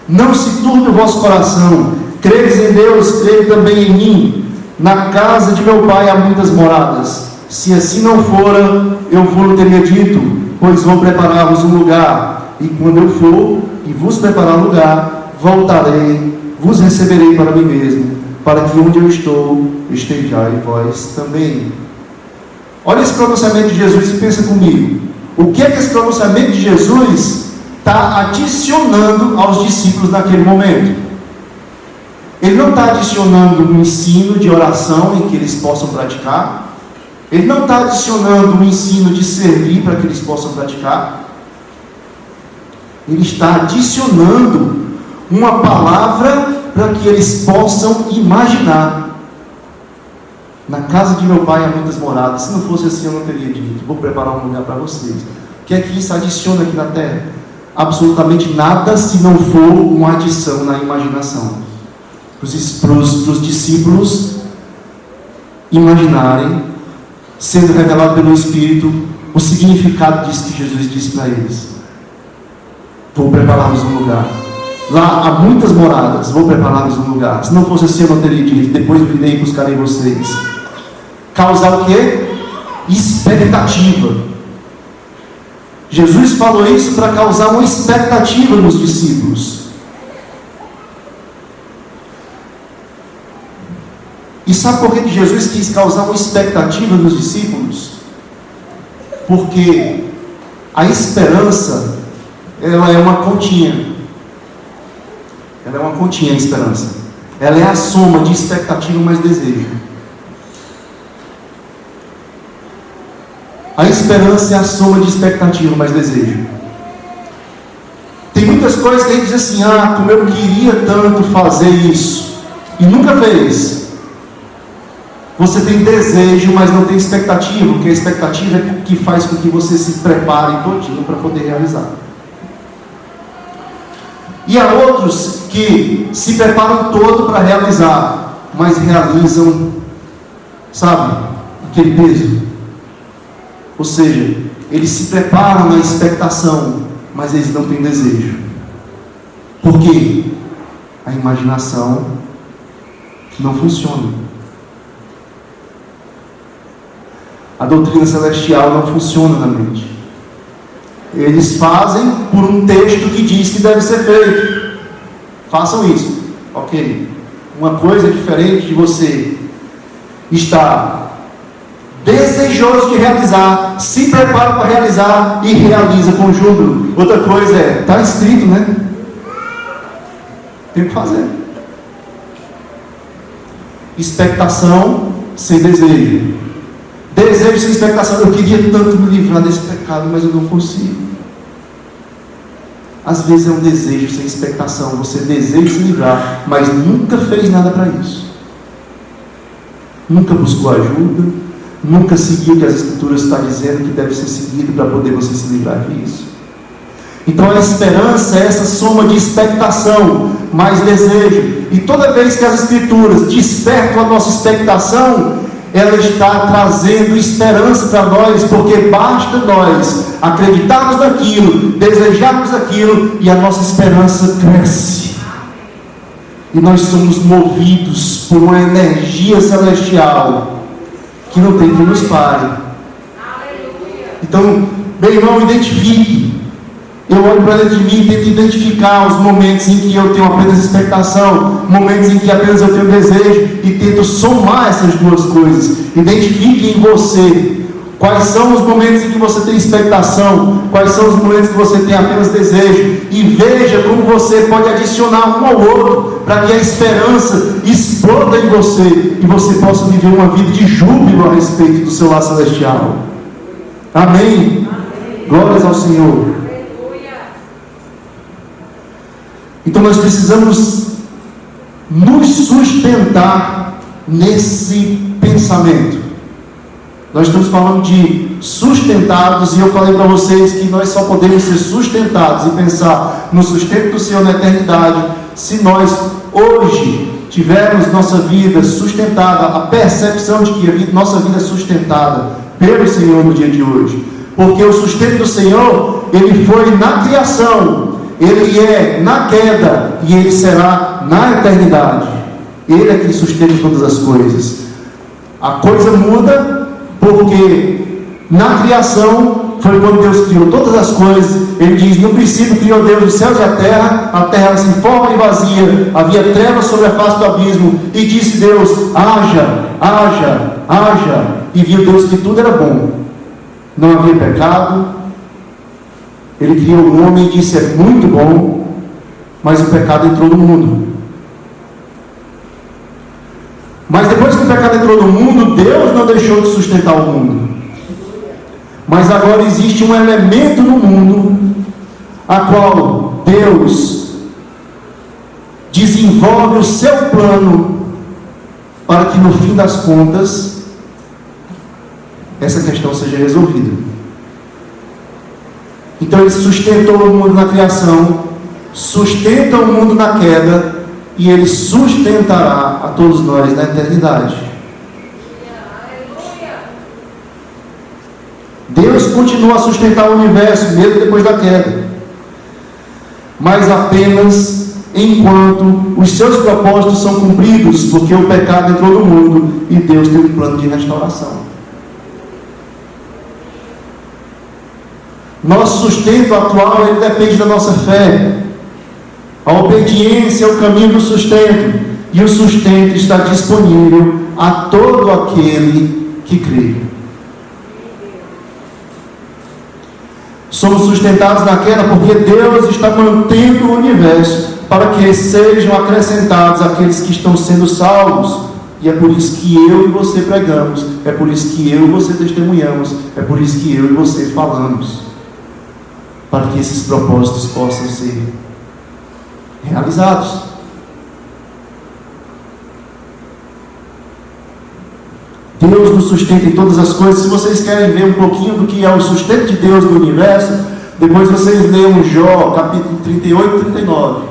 Speaker 3: não se turbe o vosso coração, credes em Deus, crede também em mim. Na casa de meu pai há muitas moradas. Se assim não fora, eu vos teria dito, pois vou preparar-vos um lugar. E quando eu for e vos preparar um lugar, voltarei, vos receberei para mim mesmo, para que onde eu estou, estejais vós também. Olha esse pronunciamento de Jesus e pensa comigo. O que é que esse pronunciamento de Jesus está adicionando aos discípulos naquele momento? Ele não está adicionando um ensino de oração em que eles possam praticar. Ele não está adicionando um ensino de servir para que eles possam praticar. Ele está adicionando uma palavra para que eles possam imaginar. Na casa de meu pai há muitas moradas. Se não fosse assim, eu não teria dito. Vou preparar um lugar para vocês. O que é que isso adiciona aqui na terra? Absolutamente nada, se não for uma adição na imaginação. Para os discípulos imaginarem, sendo revelado pelo Espírito, o significado disso que Jesus disse para eles. Vou preparar-vos um lugar. Lá há muitas moradas, vou preparar-vos um lugar. Se não fosse assim, eu não teria dito. Depois virei e buscarei vocês. Causar o quê? Expectativa. Jesus falou isso para causar uma expectativa nos discípulos. E sabe por que Jesus quis causar uma expectativa nos discípulos? Porque a esperança, ela é uma continha. Ela é uma continha, a esperança. Ela é a soma de expectativa mais desejo. A esperança é a soma de expectativa mais desejo. Tem muitas coisas que a gente diz assim: ah, como eu queria tanto fazer isso, e nunca fez. Você tem desejo, mas não tem expectativa, porque a expectativa é o que faz com que você se prepare todinho para poder realizar. E há outros que se preparam todo para realizar, mas realizam, sabe, aquele peso. Ou seja, eles se preparam na expectação, mas eles não têm desejo. Por quê? A imaginação não funciona. A doutrina celestial não funciona na mente. Eles fazem por um texto que diz que deve ser feito. Façam isso. Ok. Uma coisa diferente de você estar desejoso de realizar, se prepara para realizar e realiza com júbilo. Outra coisa é, está escrito, né? Tem que fazer. Expectação sem desejo. Desejo sem expectação. Eu queria tanto me livrar desse pecado, mas eu não consigo. Às vezes é um desejo sem expectação. Você deseja se livrar, mas nunca fez nada para isso. Nunca buscou ajuda, nunca seguiu o que as Escrituras estão dizendo que deve ser seguido para poder você se livrar disso. Então a esperança é essa soma de expectação mais desejo. E toda vez que as Escrituras despertam a nossa expectação, ela está trazendo esperança para nós, porque basta nós acreditarmos naquilo, desejarmos aquilo, e a nossa esperança cresce. E nós somos movidos por uma energia celestial que não tem que nos pare. Então, meu irmão, identifique. Eu olho para dentro de mim e tento identificar os momentos em que eu tenho apenas expectação, momentos em que apenas eu tenho desejo, e tento somar essas duas coisas. Identifique em você quais são os momentos em que você tem expectação, quais são os momentos que você tem apenas desejo, e veja como você pode adicionar um ao outro, para que a esperança exploda em você, e você possa viver uma vida de júbilo a respeito do seu lar celestial. Amém? Glórias ao Senhor. Então nós precisamos nos sustentar nesse pensamento. Nós estamos falando de sustentados, e eu falei para vocês que nós só podemos ser sustentados e pensar no sustento do Senhor na eternidade se nós hoje tivermos nossa vida sustentada, a percepção de que nossa vida é sustentada pelo Senhor no dia de hoje. Porque o sustento do Senhor, ele foi na criação, ele é na queda, e ele será na eternidade. Ele é quem sustenta todas as coisas. A coisa muda porque na criação foi quando Deus criou todas as coisas. Ele diz: no princípio criou Deus os céus e a terra era sem forma e vazia, havia trevas sobre a face do abismo, e disse Deus: haja, haja, haja. E viu Deus que tudo era bom, não havia pecado. Ele criou o homem e disse: é muito bom. Mas o pecado entrou no mundo. Mas depois que o pecado entrou no mundo, Deus não deixou de sustentar o mundo. Mas agora existe um elemento no mundo a qual Deus desenvolve o seu plano para que no fim das contas essa questão seja resolvida. Então ele sustentou o mundo na criação, sustenta o mundo na queda, e ele sustentará a todos nós na eternidade. Deus continua a sustentar o universo mesmo depois da queda, mas apenas enquanto os seus propósitos são cumpridos, porque o pecado entrou no mundo e Deus tem um plano de restauração. Nosso sustento atual, ele depende da nossa fé. A obediência é o caminho do sustento, e o sustento está disponível a todo aquele que crê. Somos sustentados na queda porque Deus está mantendo o universo para que sejam acrescentados aqueles que estão sendo salvos. E é por isso que eu e você pregamos, é por isso que eu e você testemunhamos, é por isso que eu e você falamos, para que esses propósitos possam ser realizados. Deus nos sustenta em todas as coisas. Se vocês querem ver um pouquinho do que é o sustento de Deus no universo, depois vocês leiam Jó, capítulo 38 e 39.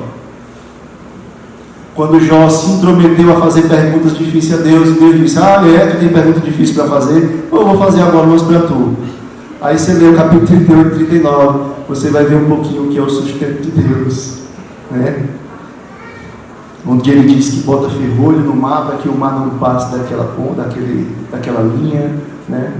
Speaker 3: Quando Jó se intrometeu a fazer perguntas difíceis a Deus, e Deus disse: tu tem pergunta difícil para fazer? Eu vou fazer agora umas para tu. Aí você lê o capítulo 38 e 39, você vai ver um pouquinho o que é o sustento de Deus, né? Onde ele diz que bota ferrolho no mar para que o mar não passe daquela linha, né?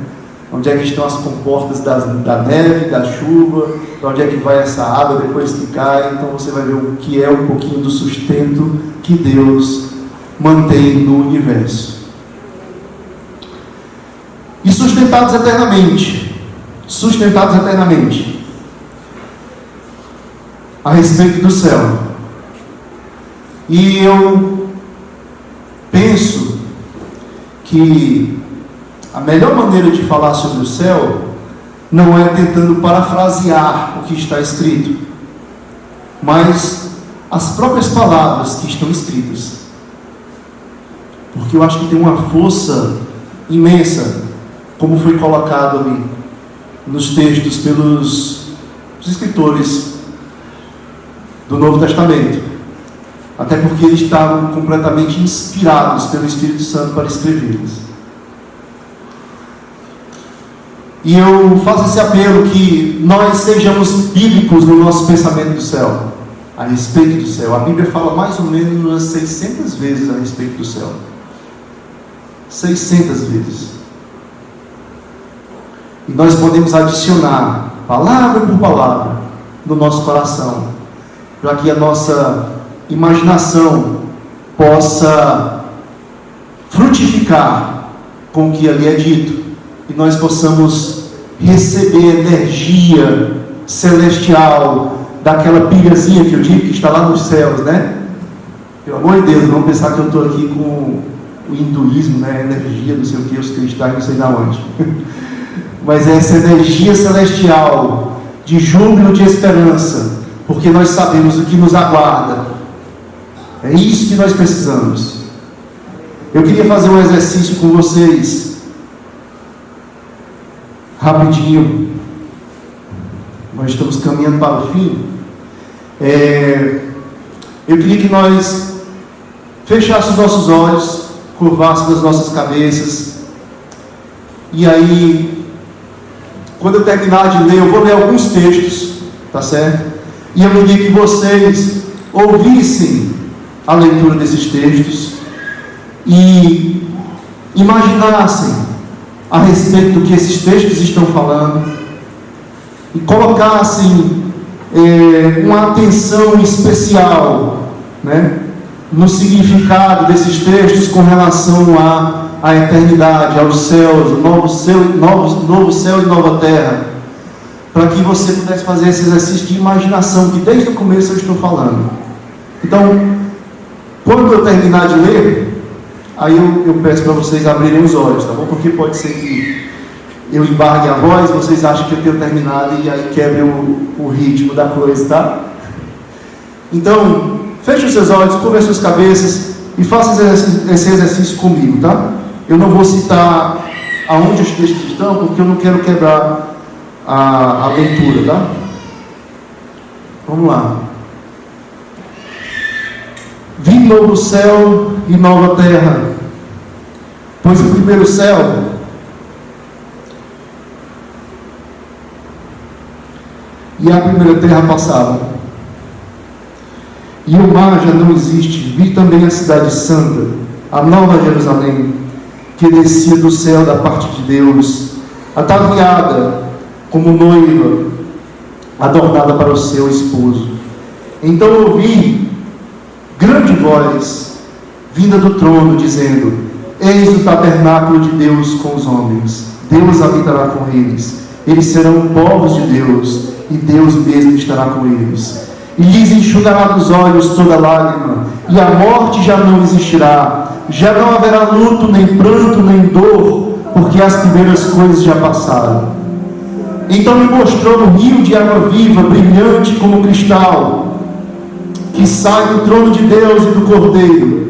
Speaker 3: Onde é que estão as comportas da neve, da chuva, para onde é que vai essa água depois que cai. Então você vai ver o que é um pouquinho do sustento que Deus mantém no universo. E sustentados eternamente, a respeito do céu. E eu penso que a melhor maneira de falar sobre o céu não é tentando parafrasear o que está escrito, mas as próprias palavras que estão escritas. Porque eu acho que tem uma força imensa, como foi colocado ali nos textos pelos escritores do Novo Testamento. Até porque eles estavam completamente inspirados pelo Espírito Santo para escrevê-los. E eu faço esse apelo que nós sejamos bíblicos no nosso pensamento do céu, a respeito do céu. A Bíblia fala mais ou menos umas 600 vezes a respeito do céu. 600 vezes. E nós podemos adicionar palavra por palavra no nosso coração, para que a nossa imaginação possa frutificar com o que ali é dito, e nós possamos receber energia celestial daquela pilhazinha que eu digo que está lá nos céus, né? Pelo amor de Deus, não pensar que eu estou aqui com o hinduísmo, né? Energia, não sei o que, os cristais, não sei de onde. Mas é essa energia celestial de júbilo, de esperança, porque nós sabemos o que nos aguarda. É isso que nós precisamos. Eu queria fazer um exercício com vocês, rapidinho. Nós estamos caminhando para o fim. Eu queria que nós fechássemos os nossos olhos, curvássemos as nossas cabeças, e aí, quando eu terminar de ler, eu vou ler alguns textos, tá certo? E eu queria que vocês ouvissem a leitura desses textos e imaginassem a respeito do que esses textos estão falando e colocassem uma atenção especial, né, no significado desses textos com relação à eternidade, aos céus, novo céu e nova terra, para que você pudesse fazer esse exercício de imaginação que desde o começo eu estou falando. Então, quando eu terminar de ler, aí eu peço para vocês abrirem os olhos, tá bom? Porque pode ser que eu embargue a voz, vocês acham que eu tenho terminado e aí quebre o ritmo da coisa, tá? Então, feche os seus olhos, curve as suas cabeças e faça esse exercício comigo, tá? Eu não vou citar aonde os textos estão, porque eu não quero quebrar a leitura, tá? Vamos lá. Vi novo céu e nova terra, pois o primeiro céu e a primeira terra passaram, e o mar já não existe. Vi também a cidade santa, a nova Jerusalém, que descia do céu da parte de Deus, ataviada como noiva, adornada para o seu esposo. Então ouvi grande voz vinda do trono, dizendo: eis o tabernáculo de Deus com os homens, Deus habitará com eles, eles serão povos de Deus, e Deus mesmo estará com eles, e lhes enxugará dos olhos toda lágrima, e a morte já não existirá, já não haverá luto, nem pranto, nem dor, porque as primeiras coisas já passaram. Então me mostrou um rio de água viva, brilhante como cristal, que sai do trono de Deus e do Cordeiro.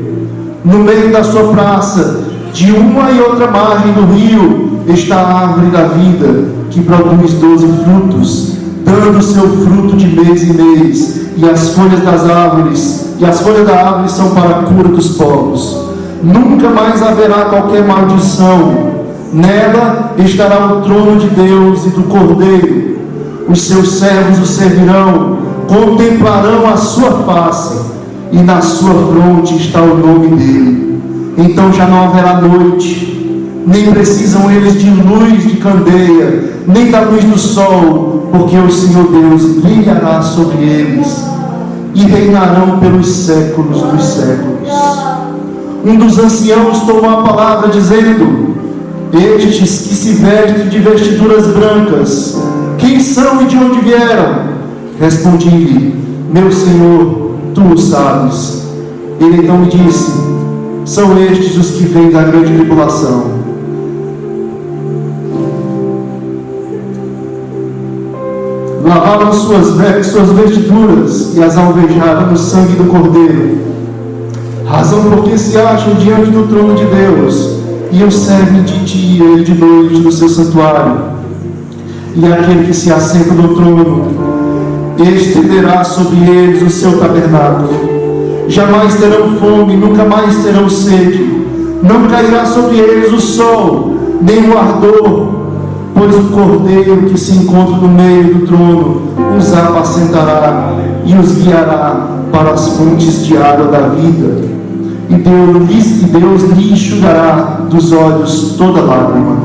Speaker 3: No meio da sua praça, de uma e outra margem do rio, está a árvore da vida, que produz 12 frutos, dando seu fruto de mês em mês, e as folhas da árvore são para a cura dos povos. Nunca mais haverá qualquer maldição. Nela estará o trono de Deus e do Cordeiro. Os seus servos o servirão, contemplarão a sua face, e na sua fronte está o nome dele. Então já não haverá noite, nem precisam eles de luz de candeia, nem da luz do sol, porque o Senhor Deus brilhará sobre eles, e reinarão pelos séculos dos séculos. Um dos anciãos tomou a palavra, dizendo: estes que se vestem de vestiduras brancas, quem são e de onde vieram? Respondi-lhe: meu Senhor, tu o sabes. Ele então me disse: são estes os que vêm da grande tribulação. lavaram suas vestiduras e as alvejaram no sangue do Cordeiro, razão porque se acham diante do trono de Deus e o servem de dia e de noite no seu santuário. E aquele que se assenta no trono estenderá sobre eles o seu tabernáculo. Jamais terão fome, nunca mais terão sede. Não cairá sobre eles o sol, nem o ardor, pois o Cordeiro que se encontra no meio do trono os apacentará e os guiará para as fontes de água da vida. E Deus lhe enxugará dos olhos toda lágrima.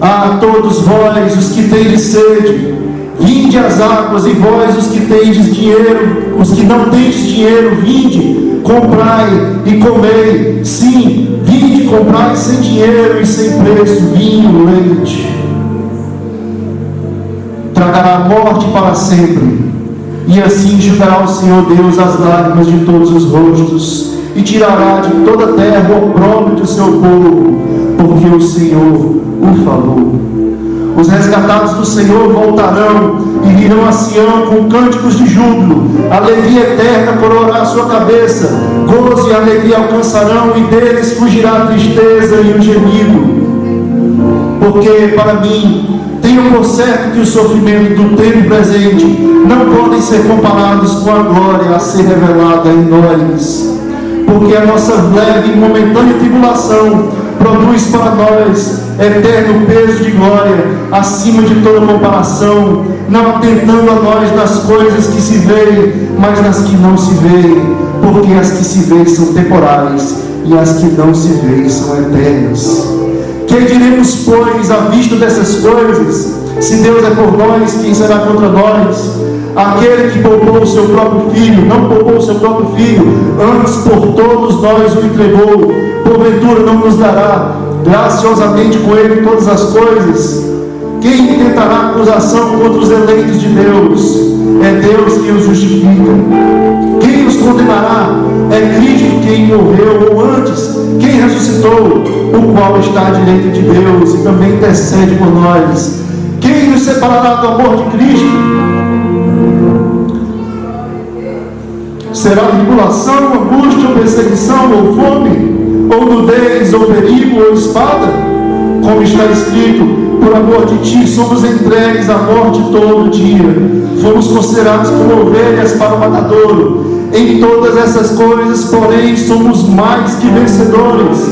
Speaker 3: Ah, todos vós, os que tendes sede, vinde às águas, e vós, os que tendes dinheiro, os que não tendes dinheiro, vinde, comprai e comei. Sim, vinde, comprai sem dinheiro e sem preço vinho, leite. Tragará a morte para sempre, e assim enxugará o Senhor Deus as lágrimas de todos os rostos, e tirará de toda a terra o opróbrio do seu povo, porque o Senhor o falou. Os resgatados do Senhor voltarão e virão a Sião com cânticos de júbilo. Alegria eterna coroará a sua cabeça. Gozo e alegria alcançarão, e deles fugirá a tristeza e o gemido. Porque para mim, tenho por certo que o sofrimento do tempo presente não podem ser comparados com a glória a ser revelada em nós. Porque a nossa leve e momentânea tribulação produz para nós eterno peso de glória, acima de toda comparação, não atentando a nós nas coisas que se veem, mas nas que não se veem, porque as que se veem são temporais, e as que não se veem são eternas. Que diremos, pois, à vista dessas coisas? Se Deus é por nós, quem será contra nós? Aquele que poupou o seu próprio filho, não poupou o seu próprio filho, antes por todos nós o entregou, porventura não nos dará graciosamente com ele todas as coisas? Quem intentará acusação contra os eleitos de Deus? É Deus que os justifica. Quem os condenará? É Cristo quem morreu, ou antes, quem ressuscitou, o qual está à direita de Deus e também intercede por nós. Quem nos separará do amor de Cristo? Será tribulação, angústia, ou perseguição, ou fome, ou nudez, ou perigo, ou espada? Como está escrito: por amor de ti somos entregues à morte todo dia, fomos considerados como ovelhas para o matadouro. Em todas essas coisas, porém, somos mais que vencedores,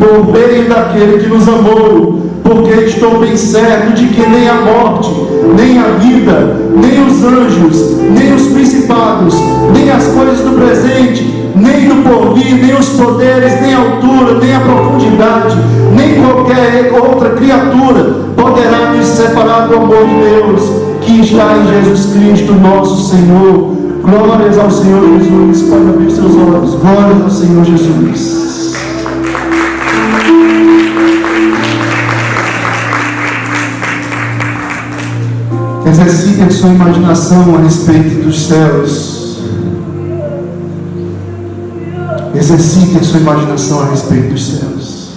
Speaker 3: por meio daquele que nos amou. Porque estou bem certo de que nem a morte, nem a vida, nem os anjos, nem os principados, nem as coisas do presente, nem do porvir, nem os poderes, nem a altura, nem a profundidade, nem qualquer outra criatura poderá nos separar do amor de Deus que está em Jesus Cristo, nosso Senhor. Glórias ao Senhor Jesus. Pode abrir seus olhos. Glórias ao Senhor Jesus. Exercite a sua imaginação a respeito dos céus. Exercite a sua imaginação a respeito dos céus,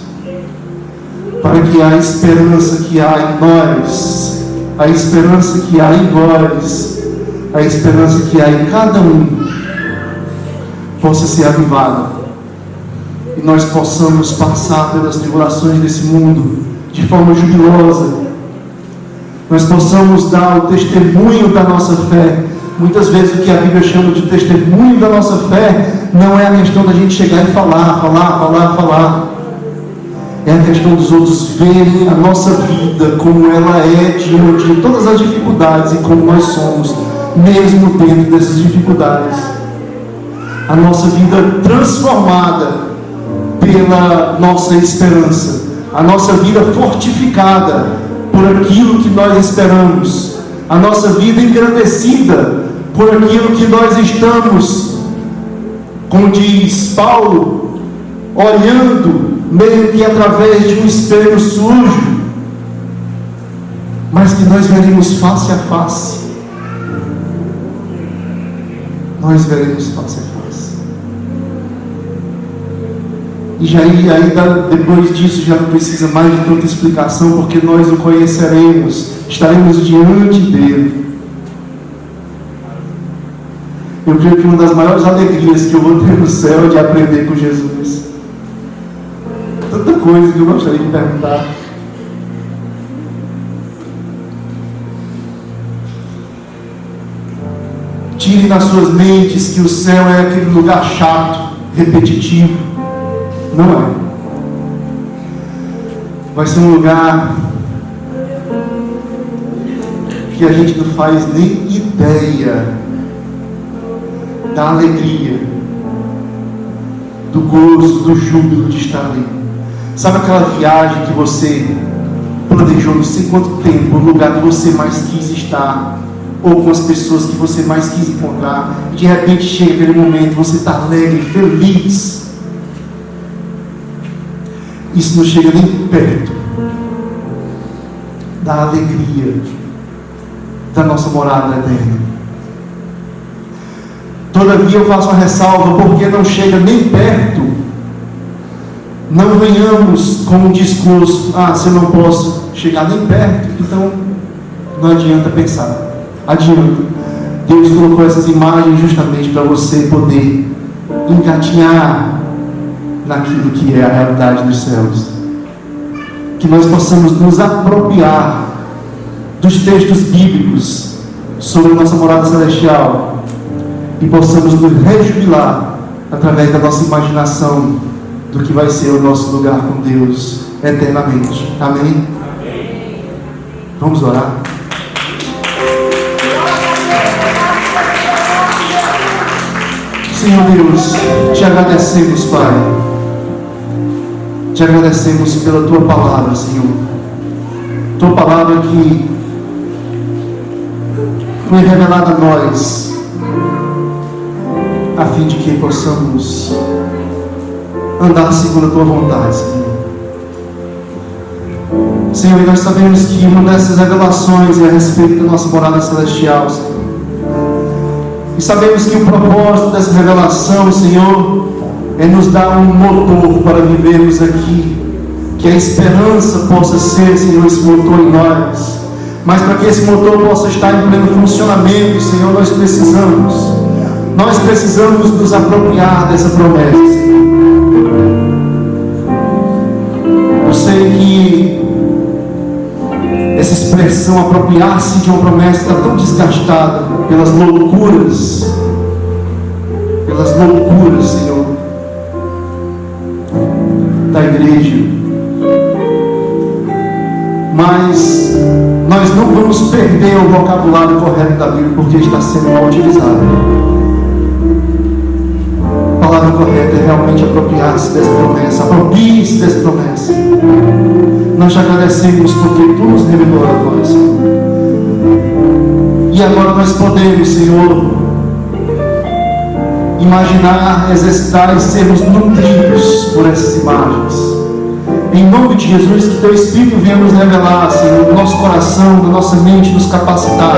Speaker 3: para que a esperança que há em nós, a esperança que há em vós, a esperança que há em cada um, possa ser avivada, e nós possamos passar pelas tribulações desse mundo de forma jubilosa. Nós possamos dar o testemunho da nossa fé. Muitas vezes o que a Bíblia chama de testemunho da nossa fé não é a questão da gente chegar e falar. É a questão dos outros verem a nossa vida como ela é diante de todas as dificuldades e como nós somos, mesmo dentro dessas dificuldades. A nossa vida transformada pela nossa esperança, a nossa vida fortificada por aquilo que nós esperamos, a nossa vida engrandecida por aquilo que nós estamos, como diz Paulo, olhando meio que através de um espelho sujo, mas que nós veremos face a face. Nós veremos face a face. E aí depois disso já não precisa mais de tanta explicação, porque nós o conheceremos estaremos diante dele. Eu creio que uma das maiores alegrias que eu vou ter no céu é de aprender com Jesus. Tanta coisa que eu gostaria de perguntar. Tire nas suas mentes que o céu é aquele lugar chato, repetitivo. Não é. Vai ser um lugar que a gente não faz nem ideia da alegria, do gozo, do júbilo de estar ali. Sabe aquela viagem que você planejou não sei quanto tempo, o lugar que você mais quis estar, ou com as pessoas que você mais quis encontrar, e de repente chega aquele momento, você está alegre, feliz. Isso não chega nem perto da alegria da nossa morada eterna. Todavia eu faço uma ressalva, porque não chega nem perto. Não venhamos com um discurso: se eu não posso chegar nem perto, então não adianta pensar. Adianta. Deus colocou essas imagens justamente para você poder engatinhar naquilo que é a realidade dos céus. Que nós possamos nos apropriar dos textos bíblicos sobre a nossa morada celestial e possamos nos rejubilar através da nossa imaginação do que vai ser o nosso lugar com Deus eternamente. Amém? Amém. Vamos orar. Senhor Deus, te agradecemos, Pai. Te agradecemos pela Tua palavra, Senhor. Tua palavra que foi revelada a nós, a fim de que possamos andar segundo a Tua vontade, Senhor. Senhor, e nós sabemos que uma dessas revelações é a respeito da nossa morada celestial, Senhor. E sabemos que o propósito dessa revelação, Senhor, é nos dar um motor para vivermos aqui. Que a esperança possa ser, Senhor, esse motor em nós. Mas para que esse motor possa estar em pleno funcionamento, Senhor, nós precisamos nos apropriar dessa promessa, Senhor. Eu sei que essa expressão apropriar-se de uma promessa está tão desgastada pelas loucuras, Senhor, da igreja. Mas nós não vamos perder o vocabulário correto da Bíblia, porque está sendo mal utilizado. A palavra correta é realmente apropriar-se dessa promessa. Aproprie-se dessa promessa. Nós te agradecemos porque Tu nos revelou a nós, Senhor. E agora nós podemos, Senhor, imaginar, exercitar e sermos nutridos por essas imagens. Em nome de Jesus, que Teu Espírito venha nos revelar, Senhor, do nosso coração, da nossa mente, nos capacitar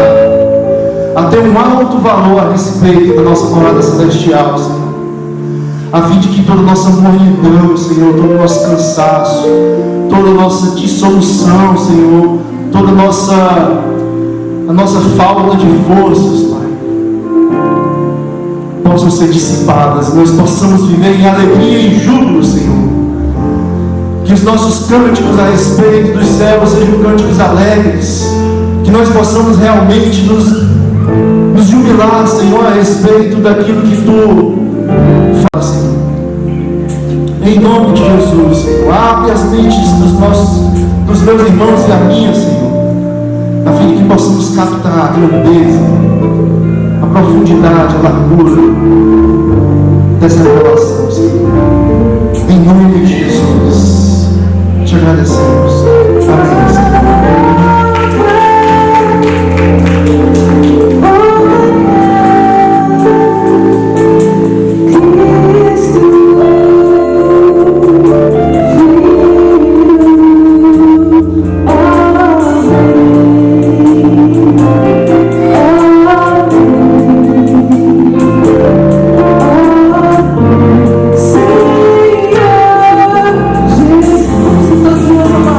Speaker 3: a ter um alto valor a respeito da nossa morada celestial, Senhor. A fim de que toda a nossa mornidão, Senhor, todo o nosso cansaço, toda a nossa dissolução, Senhor, toda a nossa falta de forças, Pai, possam ser dissipadas, nós possamos viver em alegria e júbilo, Senhor. Que os nossos cânticos a respeito dos céus sejam cânticos alegres, que nós possamos realmente nos jubilar, Senhor, a respeito daquilo que Tu faz, Senhor. Em nome de Jesus, Senhor, abre as mentes dos meus irmãos e a minha, Senhor, a fim de que possamos captar a grandeza, a profundidade, a largura dessa revelação, Senhor. Em nome de Jesus, te agradecemos. Amém, Senhor.
Speaker 1: Senhor, Jesus, todos nós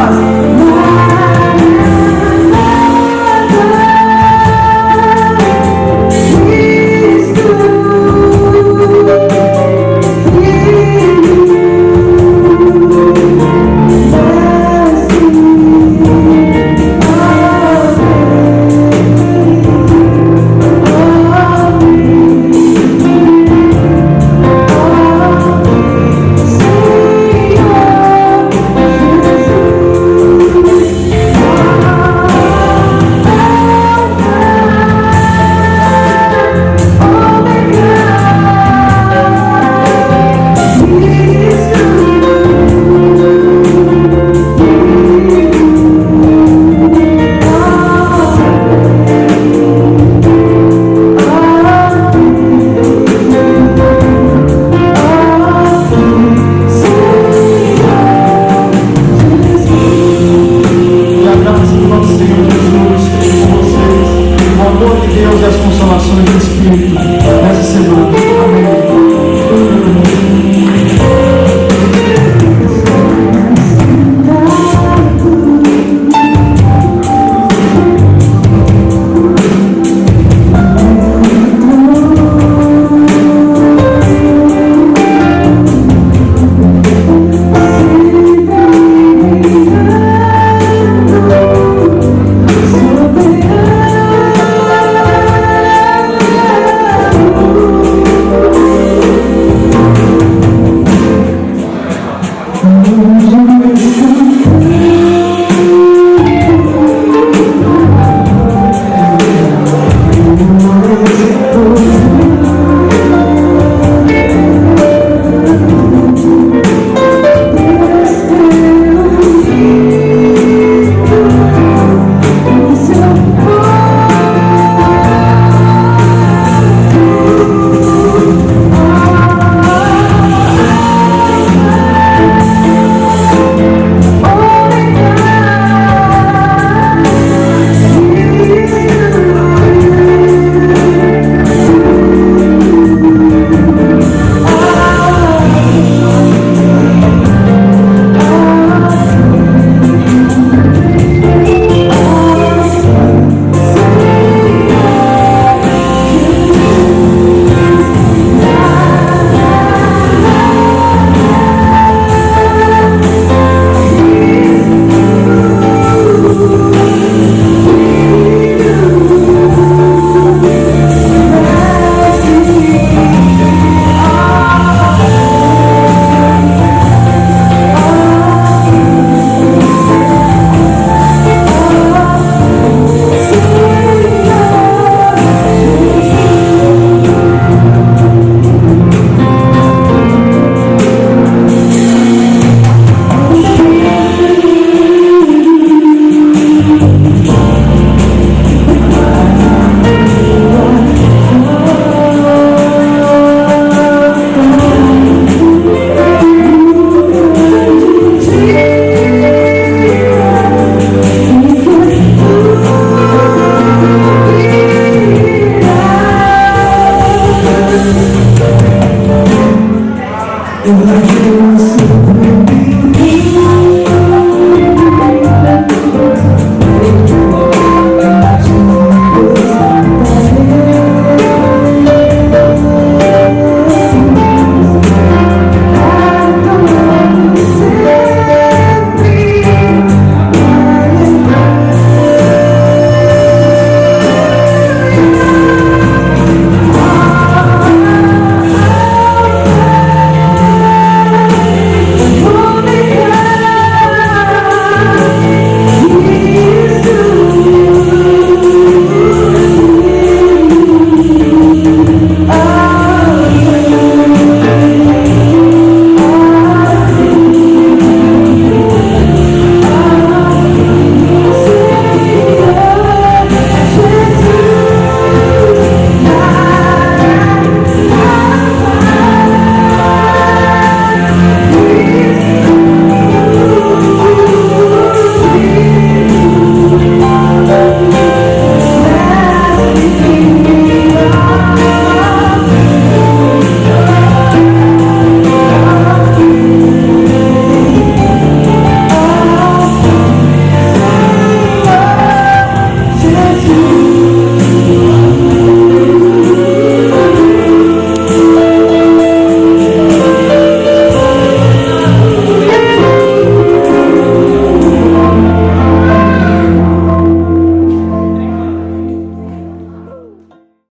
Speaker 1: Glória